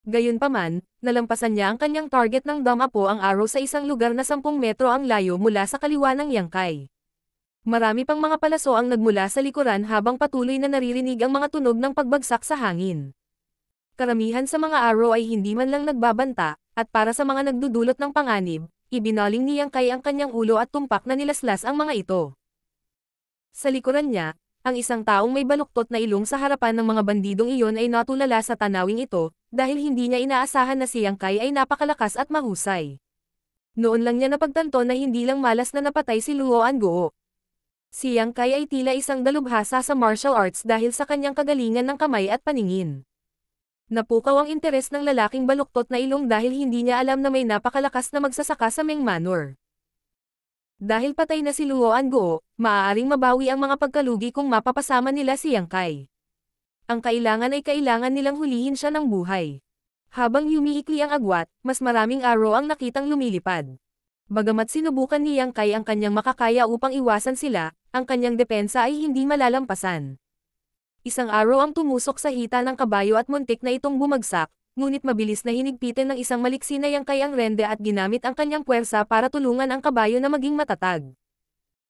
Gayunpaman, nalampasan niya ang kanyang target ng damapo ang arrow sa isang lugar na 10 metro ang layo mula sa kaliwa ng Yang Kai. Marami pang mga palaso ang nagmula sa likuran habang patuloy na naririnig ang mga tunog ng pagbagsak sa hangin. Karamihan sa mga arrow ay hindi man lang nagbabanta, at para sa mga nagdudulot ng panganib, ibinaling ni Yang Kai ang kanyang ulo at tumpak na nilaslas ang mga ito. Sa likuran niya, ang isang taong may baluktot na ilong sa harapan ng mga bandidong iyon ay natulala sa tanawing ito, dahil hindi niya inaasahan na si Yang Kai ay napakalakas at mahusay. Noon lang niya napagtanto na hindi lang malas na napatay si Luo Anguo. Si Yang Kai ay tila isang dalubhasa sa martial arts dahil sa kanyang kagalingan ng kamay at paningin. Napukaw ang interes ng lalaking baluktot na ilong dahil hindi niya alam na may napakalakas na magsasaka sa Meng Manor. Dahil patay na si Luo Anguo, maaaring mabawi ang mga pagkalugi kung mapapasama nila si Yang Kai. Ang kailangan ay kailangan nilang hulihin siya ng buhay. Habang yumiikli ang agwat, mas maraming arrow ang nakitang lumilipad. Bagamat sinubukan ni Yang Kai ang kanyang makakaya upang iwasan sila, ang kanyang depensa ay hindi malalampasan. Isang araw ang tumusok sa hita ng kabayo at muntik na itong bumagsak, ngunit mabilis na hinigpitin ng isang maliksi na Yang Kai ang rende at ginamit ang kanyang puwersa para tulungan ang kabayo na maging matatag.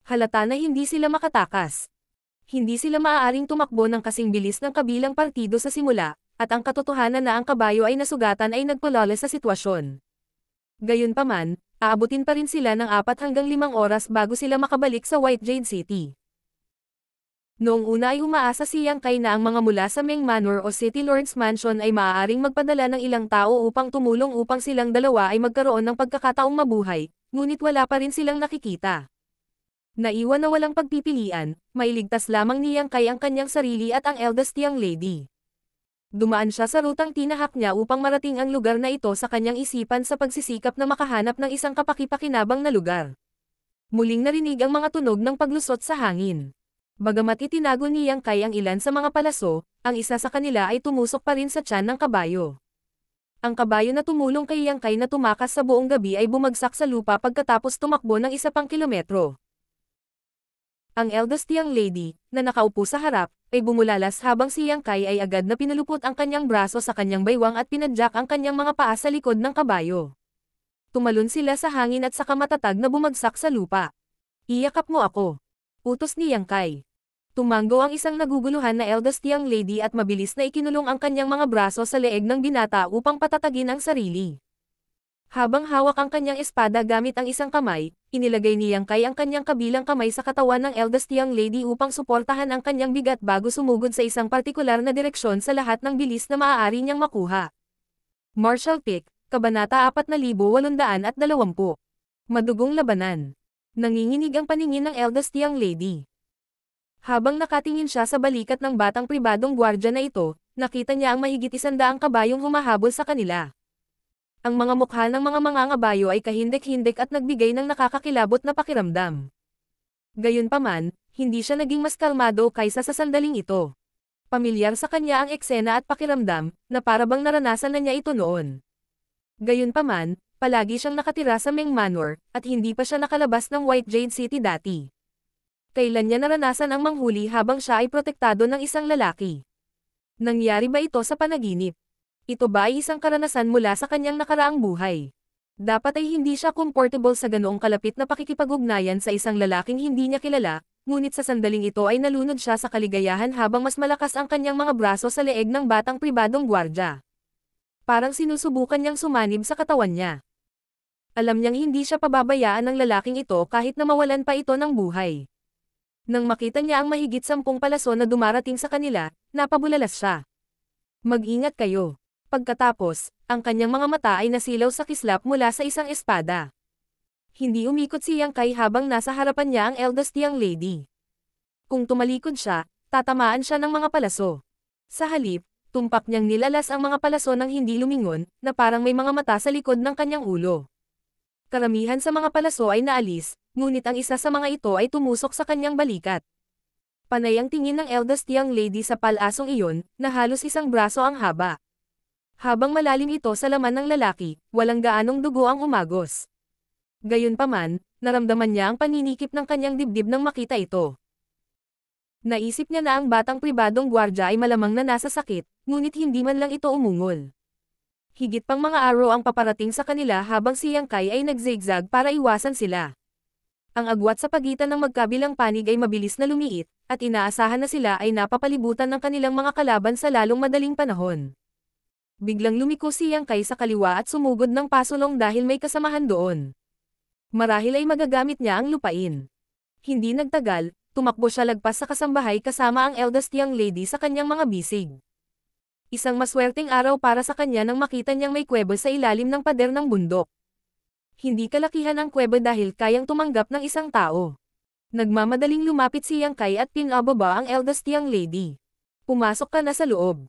Halata na hindi sila makatakas. Hindi sila maaaring tumakbo ng kasing bilis ng kabilang partido sa simula, at ang katotohanan na ang kabayo ay nasugatan ay nagpalala sa sitwasyon. Gayunpaman, aabutin pa rin sila ng 4 hanggang 5 oras bago sila makabalik sa White Jade City. Noong una ay umaasa si Yang Kai na ang mga mula sa Meng Manor o City Lord's Mansion ay maaaring magpadala ng ilang tao upang tumulong upang silang dalawa ay magkaroon ng pagkakataong mabuhay, ngunit wala pa rin silang nakikita. Naiwan na walang pagpipilian, mailigtas lamang ni Yang Kai ang kanyang sarili at ang eldest young lady. Dumaan siya sa rutang tinahak niya upang marating ang lugar na ito sa kanyang isipan sa pagsisikap na makahanap ng isang kapaki-pakinabang na lugar. Muling narinig ang mga tunog ng paglusot sa hangin. Bagamat itinago ni Yang Kai ang ilan sa mga palaso, ang isa sa kanila ay tumusok pa rin sa tiyan ng kabayo. Ang kabayo na tumulong kay Yang Kai na tumakas sa buong gabi ay bumagsak sa lupa pagkatapos tumakbo ng 1 kilometro. Ang eldest young lady, na nakaupo sa harap, ay bumulalas habang si Yang Kai ay agad na pinulupot ang kanyang braso sa kanyang baywang at pinadyak ang kanyang mga paa sa likod ng kabayo. Tumalon sila sa hangin at saka matatag na bumagsak sa lupa. Iyakap mo ako. Utos ni Yang Kai. Tumanggo ang isang naguguluhan na eldest young lady at mabilis na ikinulong ang kanyang mga braso sa leeg ng binata upang patatagin ang sarili. Habang hawak ang kanyang espada gamit ang isang kamay, inilagay ni Yang Kai ang kanyang kabilang kamay sa katawan ng eldest young lady upang suportahan ang kanyang bigat bago sumugod sa isang partikular na direksyon sa lahat ng bilis na maaari niyang makuha. Martial Pick, Kabanata 4820. Madugong labanan. Nanginginig ang paningin ng eldest young lady. Habang nakatingin siya sa balikat ng batang pribadong gwardya na ito, nakita niya ang mahigit 100 kabayong humahabol sa kanila. Ang mga mukha ng mga mangangabayo ay kahindik-hindik at nagbigay ng nakakakilabot na pakiramdam. Gayunpaman, hindi siya naging mas kalmado kaysa sa sandaling ito. Pamilyar sa kanya ang eksena at pakiramdam, na parabang naranasan na niya ito noon. Gayunpaman, palagi siyang nakatira sa Meng Manor, at hindi pa siya nakalabas ng White Jade City dati. Kailan niya naranasan ang manghuli habang siya ay protektado ng isang lalaki? Nangyari ba ito sa panaginip? Ito ba ay isang karanasan mula sa kanyang nakaraang buhay? Dapat ay hindi siya comfortable sa ganoong kalapit na pakikipag-ugnayan sa isang lalaking hindi niya kilala, ngunit sa sandaling ito ay nalunod siya sa kaligayahan habang mas malakas ang kanyang mga braso sa leeg ng batang pribadong gwardya. Parang sinusubukan niyang sumanib sa katawan niya. Alam niyang hindi siya pababayaan ng lalaking ito kahit na mawalan pa ito ng buhay. Nang makita niya ang mahigit 10 palaso na dumarating sa kanila, napabulalas siya. Mag-ingat kayo. Pagkatapos, ang kanyang mga mata ay nasilaw sa kislap mula sa isang espada. Hindi umikot si Yang Kai habang nasa harapan niya ang eldest young lady. Kung tumalikod siya, tatamaan siya ng mga palaso. Sa halip, tumpak niyang nilalas ang mga palaso ng hindi lumingon, na parang may mga mata sa likod ng kanyang ulo. Karamihan sa mga palaso ay naalis, ngunit ang isa sa mga ito ay tumusok sa kanyang balikat. Panay ang tingin ng eldest young lady sa palasong iyon, na halos isang braso ang haba. Habang malalim ito sa laman ng lalaki, walang gaanong dugo ang umagos. Gayunpaman, naramdaman niya ang paninikip ng kanyang dibdib nang makita ito. Naisip niya na ang batang pribadong gwardya ay malamang na nasa sakit, ngunit hindi man lang ito umungol. Higit pang mga arrow ang paparating sa kanila habang si Yang Kai ay nagzigzag para iwasan sila. Ang agwat sa pagitan ng magkabilang panig ay mabilis na lumiit, at inaasahan na sila ay napapalibutan ng kanilang mga kalaban sa lalong madaling panahon. Biglang lumiko si Yang Kai sa kaliwa at sumugod ng pasulong dahil may kasamahan doon. Marahil ay magagamit niya ang lupain. Hindi nagtagal, tumakbo siya lagpas sa kasambahay kasama ang eldest young lady sa kanyang mga bisig. Isang maswerteng araw para sa kanya nang makita niyang may kuweba sa ilalim ng pader ng bundok. Hindi kalakihan ang kuweba dahil kayang tumanggap ng isang tao. Nagmamadaling lumapit si Yang Kai at pinababa ang eldest young lady. Pumasok ka na sa loob.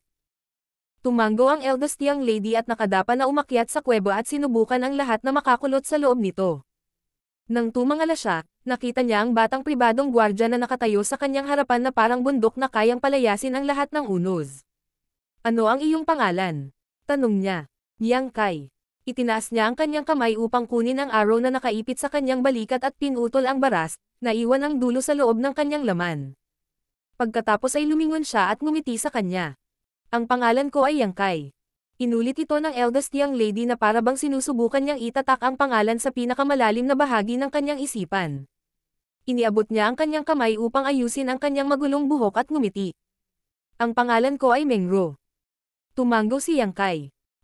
Tumanggo ang eldest young lady at nakadapa na umakyat sa kuweba at sinubukan ang lahat na makakulot sa loob nito. Nang tumangala siya, nakita niya ang batang pribadong gwardya na nakatayo sa kanyang harapan na parang bundok na kayang palayasin ang lahat ng unos. Ano ang iyong pangalan? Tanong niya. Yang Kai. Itinaas niya ang kanyang kamay upang kunin ang arrow na nakaipit sa kanyang balikat at pinutol ang baras, naiwan ang dulo sa loob ng kanyang laman. Pagkatapos ay lumingon siya at ngumiti sa kanya. Ang pangalan ko ay Yang Kai. Inulit ito ng eldest young lady na para bang sinusubukan niyang itatak ang pangalan sa pinakamalalim na bahagi ng kanyang isipan. Iniabot niya ang kanyang kamay upang ayusin ang kanyang magulong buhok at ngumiti. Ang pangalan ko ay Mengro. Tumango si Yang Kai.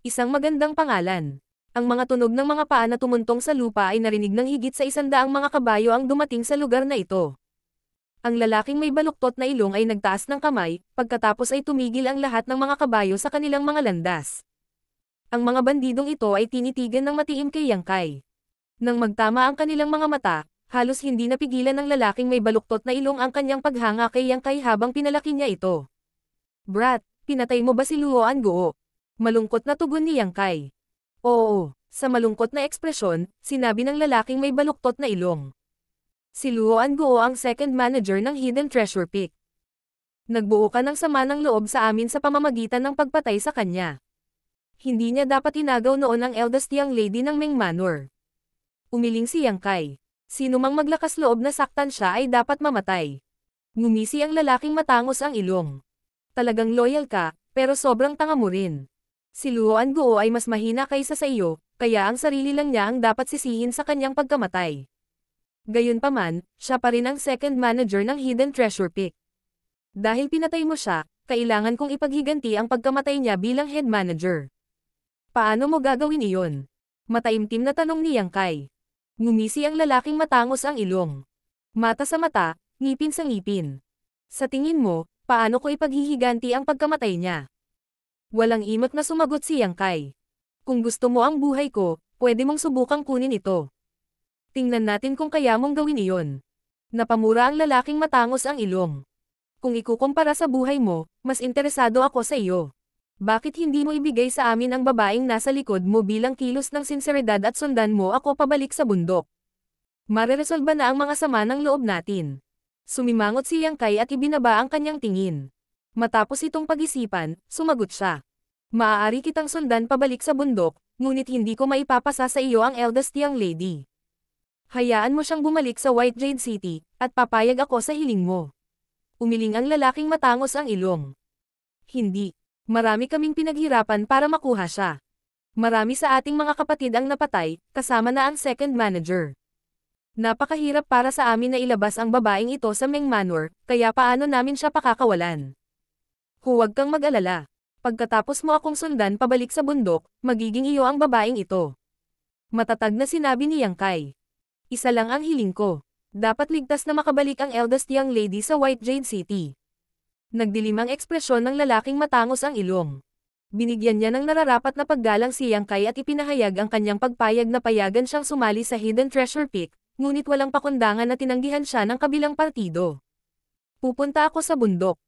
Isang magandang pangalan. Ang mga tunog ng mga paa na tumuntong sa lupa ay narinig ng higit sa 100 mga kabayo ang dumating sa lugar na ito. Ang lalaking may baluktot na ilong ay nagtaas ng kamay, pagkatapos ay tumigil ang lahat ng mga kabayo sa kanilang mga landas. Ang mga bandidong ito ay tinitigan ng matiim kay Yang Kai. Nang magtama ang kanilang mga mata, halos hindi napigilan ng lalaking may baluktot na ilong ang kanyang paghanga kay Yang Kai habang pinalaki niya ito. Brat, pinatay mo ba si Luoan Guo? Malungkot na tugon ni Yang Kai. Oo, sa malungkot na ekspresyon, sinabi ng lalaking may baluktot na ilong. Si Luoan Guo ang second manager ng Hidden Treasure Peak. Nagbuo ka ng sama ng loob sa amin sa pamamagitan ng pagpatay sa kanya. Hindi niya dapat inagaw noon ang eldest young lady ng Meng Manor. Umiling si Yang Kai. Sino mang maglakas loob na saktan siya ay dapat mamatay. Ngumisi ang lalaking matangos ang ilong. Talagang loyal ka, pero sobrang tanga mo rin. Si Luoan Guo ay mas mahina kaysa sa iyo, kaya ang sarili lang niya ang dapat sisihin sa kanyang pagkamatay. Gayunpaman, siya pa rin ang second manager ng Hidden Treasure Peak. Dahil pinatay mo siya, kailangan kong ipaghiganti ang pagkamatay niya bilang head manager. Paano mo gagawin iyon? Mataimtim na tanong ni Yang Kai. Ngumisi ang lalaking matangos ang ilong. Mata sa mata, ngipin sa ngipin. Sa tingin mo, paano ko ipaghihiganti ang pagkamatay niya? Walang imot na sumagot si Yang Kai. Kung gusto mo ang buhay ko, pwede mong subukang kunin ito. Tingnan natin kung kaya mong gawin iyon. Napamura ang lalaking matangos ang ilong. Kung ikukumpara sa buhay mo, mas interesado ako sa iyo. Bakit hindi mo ibigay sa amin ang babaeng nasa likod mo bilang kilos ng sinseridad at sundan mo ako pabalik sa bundok? Mareresolba na ang mga sama ng loob natin. Sumimangot si Yang Kai at ibinaba ang kanyang tingin. Matapos itong pag-isipan, sumagot siya. Maaari kitang sundan pabalik sa bundok, ngunit hindi ko maipapasa sa iyo ang eldest young lady. Hayaan mo siyang bumalik sa White Jade City, at papayag ako sa hiling mo. Umiling ang lalaking matangos ang ilong. Hindi. Marami kaming pinaghirapan para makuha siya. Marami sa ating mga kapatid ang napatay, kasama na ang second manager. Napakahirap para sa amin na ilabas ang babaeng ito sa Meng Manor, kaya paano namin siya pakakawalan? Huwag kang mag-alala. Pagkatapos mo akong sundan pabalik sa bundok, magiging iyo ang babaeng ito. Matatag na sinabi ni Yang Kai. Isa lang ang hiling ko. Dapat ligtas na makabalik ang eldest young lady sa White Jade City. Nagdilim ang ekspresyon ng lalaking matangos ang ilong. Binigyan niya ng nararapat na paggalang si Yang Kai at ipinahayag ang kanyang pagpayag na payagan siyang sumali sa Hidden Treasure Peak, ngunit walang pakundangan na tinanggihan siya ng kabilang partido. Pupunta ako sa bundok.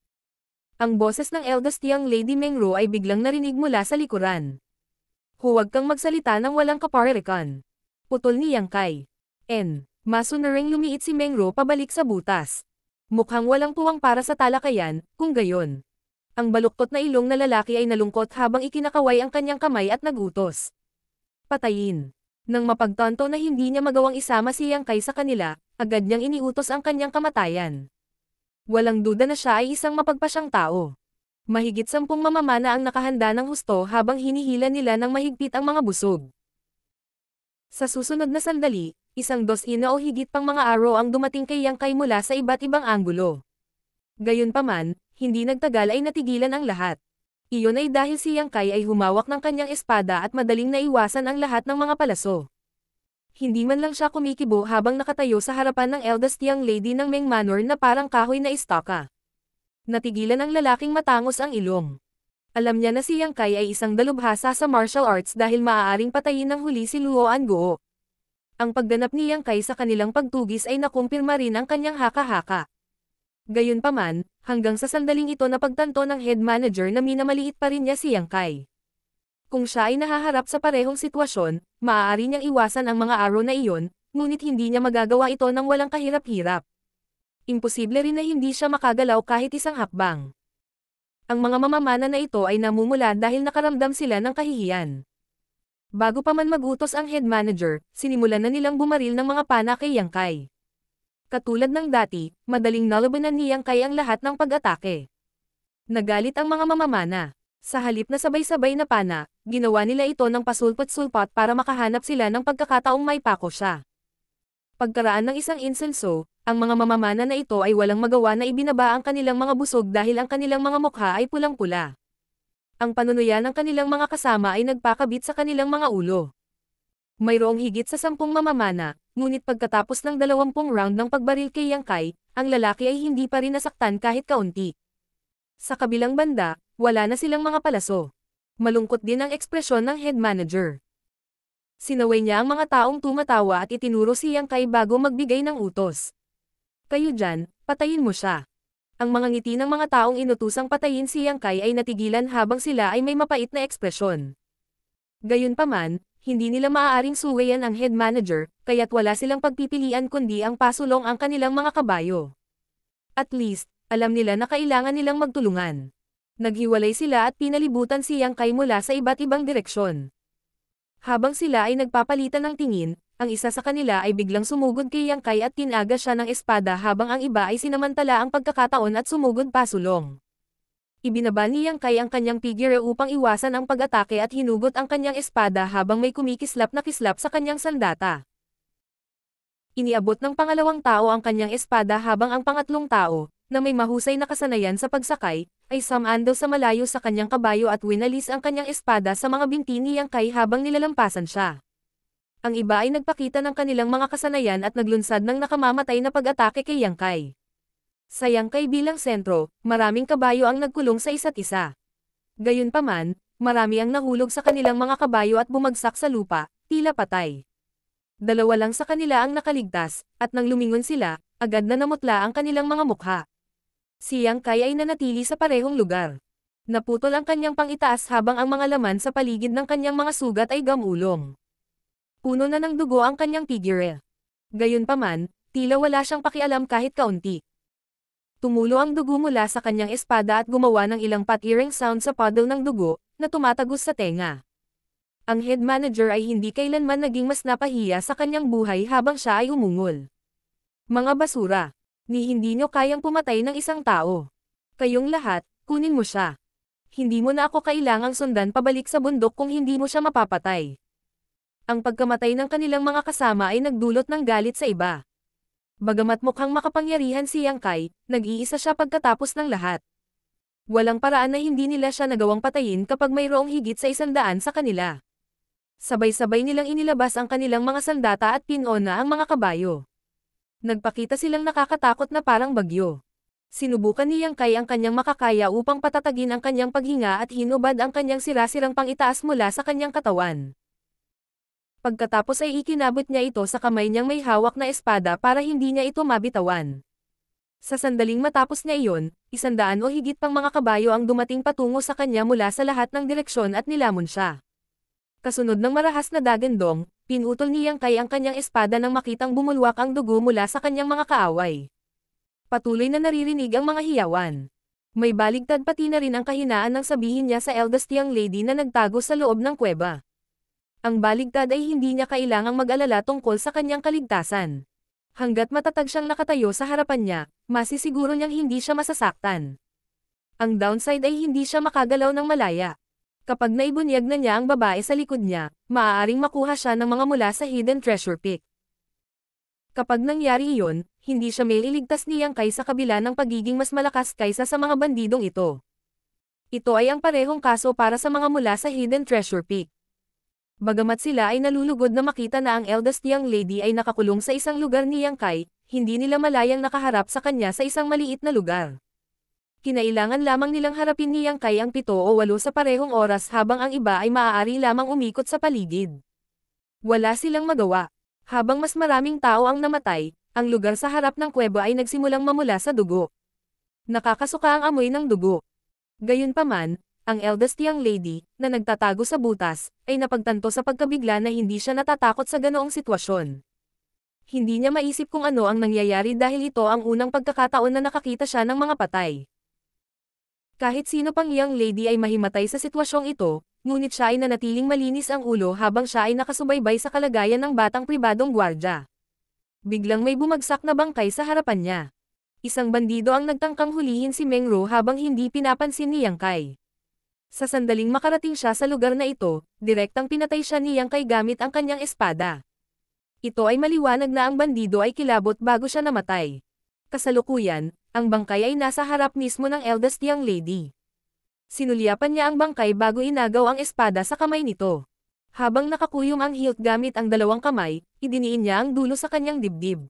Ang boses ng eldest young lady Mengro ay biglang narinig mula sa likuran. Huwag kang magsalita ng walang kaparirikan. Putol ni Yang Kai. Masunaring lumiit si Mengro pabalik sa butas. Mukhang walang puwang para sa talakayan, kung gayon. Ang baluktot na ilong na lalaki ay nalungkot habang ikinakaway ang kanyang kamay at nagutos. Patayin. Nang mapagtanto na hindi niya magawang isama si Yang Kai sa kanila, agad niyang iniutos ang kanyang kamatayan. Walang duda na siya ay isang mapagpasyang tao. Mahigit 10 mamamana ang nakahanda ng husto habang hinihila nila ng mahigpit ang mga busog. Sa susunod na sandali, 1 dosina o higit pang mga arrow ang dumating kay Yang Kai mula sa iba't ibang anggulo. Gayunpaman, hindi nagtagal ay natigilan ang lahat. Iyon ay dahil si Yang Kai ay humawak ng kanyang espada at madaling naiwasan ang lahat ng mga palaso. Hindi man lang siya kumikibo habang nakatayo sa harapan ng eldest young lady ng Meng Manor na parang kahoy na istaka. Natigilan ang lalaking matangos ang ilong. Alam niya na si Yang Kai ay isang dalubhasa sa martial arts dahil maaaring patayin ng huli si Luoan Guo. Ang pagganap ni Yang Kai sa kanilang pagtugis ay nakumpirma rin ang kanyang haka-haka. Gayunpaman, hanggang sa sandaling ito napagtanto ng head manager na minamaliit pa rin niya si Yang Kai. Kung siya ay nahaharap sa parehong sitwasyon, maaari niyang iwasan ang mga arrow na iyon, ngunit hindi niya magagawa ito nang walang kahirap-hirap. Imposible rin na hindi siya makagalaw kahit isang hakbang. Ang mga mamamana na ito ay namumula dahil nakaramdam sila ng kahihiyan. Bago pa man magutos ang head manager, sinimulan na nilang bumaril ng mga pana kay Yang Kai. Katulad ng dati, madaling nalabanan ni Yang Kai ang lahat ng pag-atake. Nagalit ang mga mamamana. Sa halip na sabay-sabay na pana, ginawa nila ito ng pasulpot-sulpot para makahanap sila ng pagkakataong may pako siya. Pagkaraan ng isang insenso, ang mga mamamana na ito ay walang magawa na ibinaba ang kanilang mga busog dahil ang kanilang mga mukha ay pulang-pula. Ang panunuya ng kanilang mga kasama ay nagpakabit sa kanilang mga ulo. Mayroong higit sa 10 mamamana, ngunit pagkatapos ng 20 round ng pagbaril kay Yang Kai, ang lalaki ay hindi pa rin nasaktan kahit kaunti. Sa kabilang banda, wala na silang mga palaso. Malungkot din ang ekspresyon ng head manager. Sinaway niya ang mga taong tumatawa at itinuro si Yang Kai bago magbigay ng utos. Kayo dyan, patayin mo siya. Ang mga ngiti ng mga taong inutusang patayin si Yang Kai ay natigilan habang sila ay may mapait na ekspresyon. Gayunpaman, hindi nila maaaring suwayan ang head manager, kaya't wala silang pagpipilian kundi ang pasulong ang kanilang mga kabayo. At least, alam nila na kailangan nilang magtulungan. Naghiwalay sila at pinalibutan si Yang Kai mula sa iba't ibang direksyon. Habang sila ay nagpapalitan ng tingin, ang isa sa kanila ay biglang sumugod kay Yang Kai at tinaga siya ng espada habang ang iba ay sinamantala ang pagkakataon at sumugod pasulong. Ibinaba ni Yang Kai ang kanyang figure upang iwasan ang pag-atake at hinugot ang kanyang espada habang may kumikislap na kislap sa kanyang sandata. Iniabot ng pangalawang tao ang kanyang espada habang ang pangatlong tao, na may mahusay na kasanayan sa pagsakay, ay sumando sa malayo sa kanyang kabayo at winalis ang kanyang espada sa mga binti ni Yang Kai habang nilalampasan siya. Ang iba ay nagpakita ng kanilang mga kasanayan at naglunsad ng nakamamatay na pag-atake kay Yang Kai. Sa Yang Kai bilang sentro, maraming kabayo ang nagkulong sa isa't isa. Gayunpaman, marami ang nahulog sa kanilang mga kabayo at bumagsak sa lupa, tila patay. Dalawa lang sa kanila ang nakaligtas, at nang lumingon sila, agad na namutla ang kanilang mga mukha. Si Yang Kai ay nanatili sa parehong lugar. Naputol ang kanyang pangitaas habang ang mga laman sa paligid ng kanyang mga sugat ay gamulong. Puno na ng dugo ang kanyang figure. Gayunpaman, tila wala siyang pakialam kahit kaunti. Tumulo ang dugo mula sa kanyang espada at gumawa ng ilang pat-earing sound sa puddle ng dugo, na tumatagos sa tenga. Ang head manager ay hindi kailanman naging mas napahiya sa kanyang buhay habang siya ay umungol. Mga basura, ni hindi nyo kayang pumatay ng isang tao. Kayong lahat, kunin mo siya. Hindi mo na ako kailangang sundan pabalik sa bundok kung hindi mo siya mapapatay. Ang pagkamatay ng kanilang mga kasama ay nagdulot ng galit sa iba. Bagamat mukhang makapangyarihan si Yang Kai, nag-iisa siya pagkatapos ng lahat. Walang paraan na hindi nila siya nagawang patayin kapag mayroong higit sa 100 sa kanila. Sabay-sabay nilang inilabas ang kanilang mga sandata at pinona ang mga kabayo. Nagpakita silang nakakatakot na parang bagyo. Sinubukan ni Yang Kai ang kanyang makakaya upang patatagin ang kanyang paghinga at hinubad ang kanyang sirasirang pangitaas mula sa kanyang katawan. Pagkatapos ay ikinabot niya ito sa kamay niyang may hawak na espada para hindi niya ito mabitawan. Sa sandaling matapos niya iyon, 100 o higit pang mga kabayo ang dumating patungo sa kanya mula sa lahat ng direksyon at nilamon siya. Kasunod ng marahas na dagandong, pinutol ni Yang Kai ang kanyang espada nang makitang bumulwak ang dugo mula sa kanyang mga kaaway. Patuloy na naririnig ang mga hiyawan. May baligtad pati na rin ang kahinaan nang sabihin niya sa eldest young lady na nagtago sa loob ng kuweba. Ang baligtad ay hindi niya kailangang mag-alala tungkol sa kanyang kaligtasan. Hanggat matatag siyang nakatayo sa harapan niya, masisiguro niyang hindi siya masasaktan. Ang downside ay hindi siya makagalaw ng malaya. Kapag naibunyag na niya ang babae sa likod niya, maaaring makuha siya ng mga mula sa hidden treasure pick. Kapag nangyari iyon, hindi siya may iligtas ni Yang Kai sa kabila ng pagiging mas malakas kaysa sa mga bandidong ito. Ito ay ang parehong kaso para sa mga mula sa hidden treasure pick. Bagamat sila ay nalulugod na makita na ang eldest young lady ay nakakulong sa isang lugar ni Yang Kai, hindi nila malayang nakaharap sa kanya sa isang maliit na lugar. Kinailangan lamang nilang harapin ni Yang Kai ang 7 o 8 sa parehong oras habang ang iba ay maaari lamang umikot sa paligid. Wala silang magawa. Habang mas maraming tao ang namatay, ang lugar sa harap ng kuweba ay nagsimulang mamula sa dugo. Nakakasuka ang amoy ng dugo. Gayunpaman, ang eldest young lady, na nagtatago sa butas, ay napagtanto sa pagkabigla na hindi siya natatakot sa ganoong sitwasyon. Hindi niya maisip kung ano ang nangyayari dahil ito ang unang pagkakataon na nakakita siya ng mga patay. Kahit sino pang young lady ay mahimatay sa sitwasyong ito, Ngunit siya ay nanatiling malinis ang ulo habang siya ay nakasubaybay sa kalagayan ng batang pribadong gwardya. Biglang may bumagsak na bangkay sa harapan niya. Isang bandido ang nagtangkang hulihin si Meng Ro habang hindi pinapansin ni Yang Kai. Sa sandaling makarating siya sa lugar na ito, direktang pinatay siya ni Yang Kai gamit ang kanyang espada. Ito ay maliwanag na ang bandido ay kilabot bago siya namatay. Kasalukuyan, ang bangkay ay nasa harap mismo ng eldest young lady. Sinulyapan niya ang bangkay bago inagaw ang espada sa kamay nito. Habang nakakuyom ang hilt gamit ang dalawang kamay, idiniin niya ang dulo sa kanyang dibdib.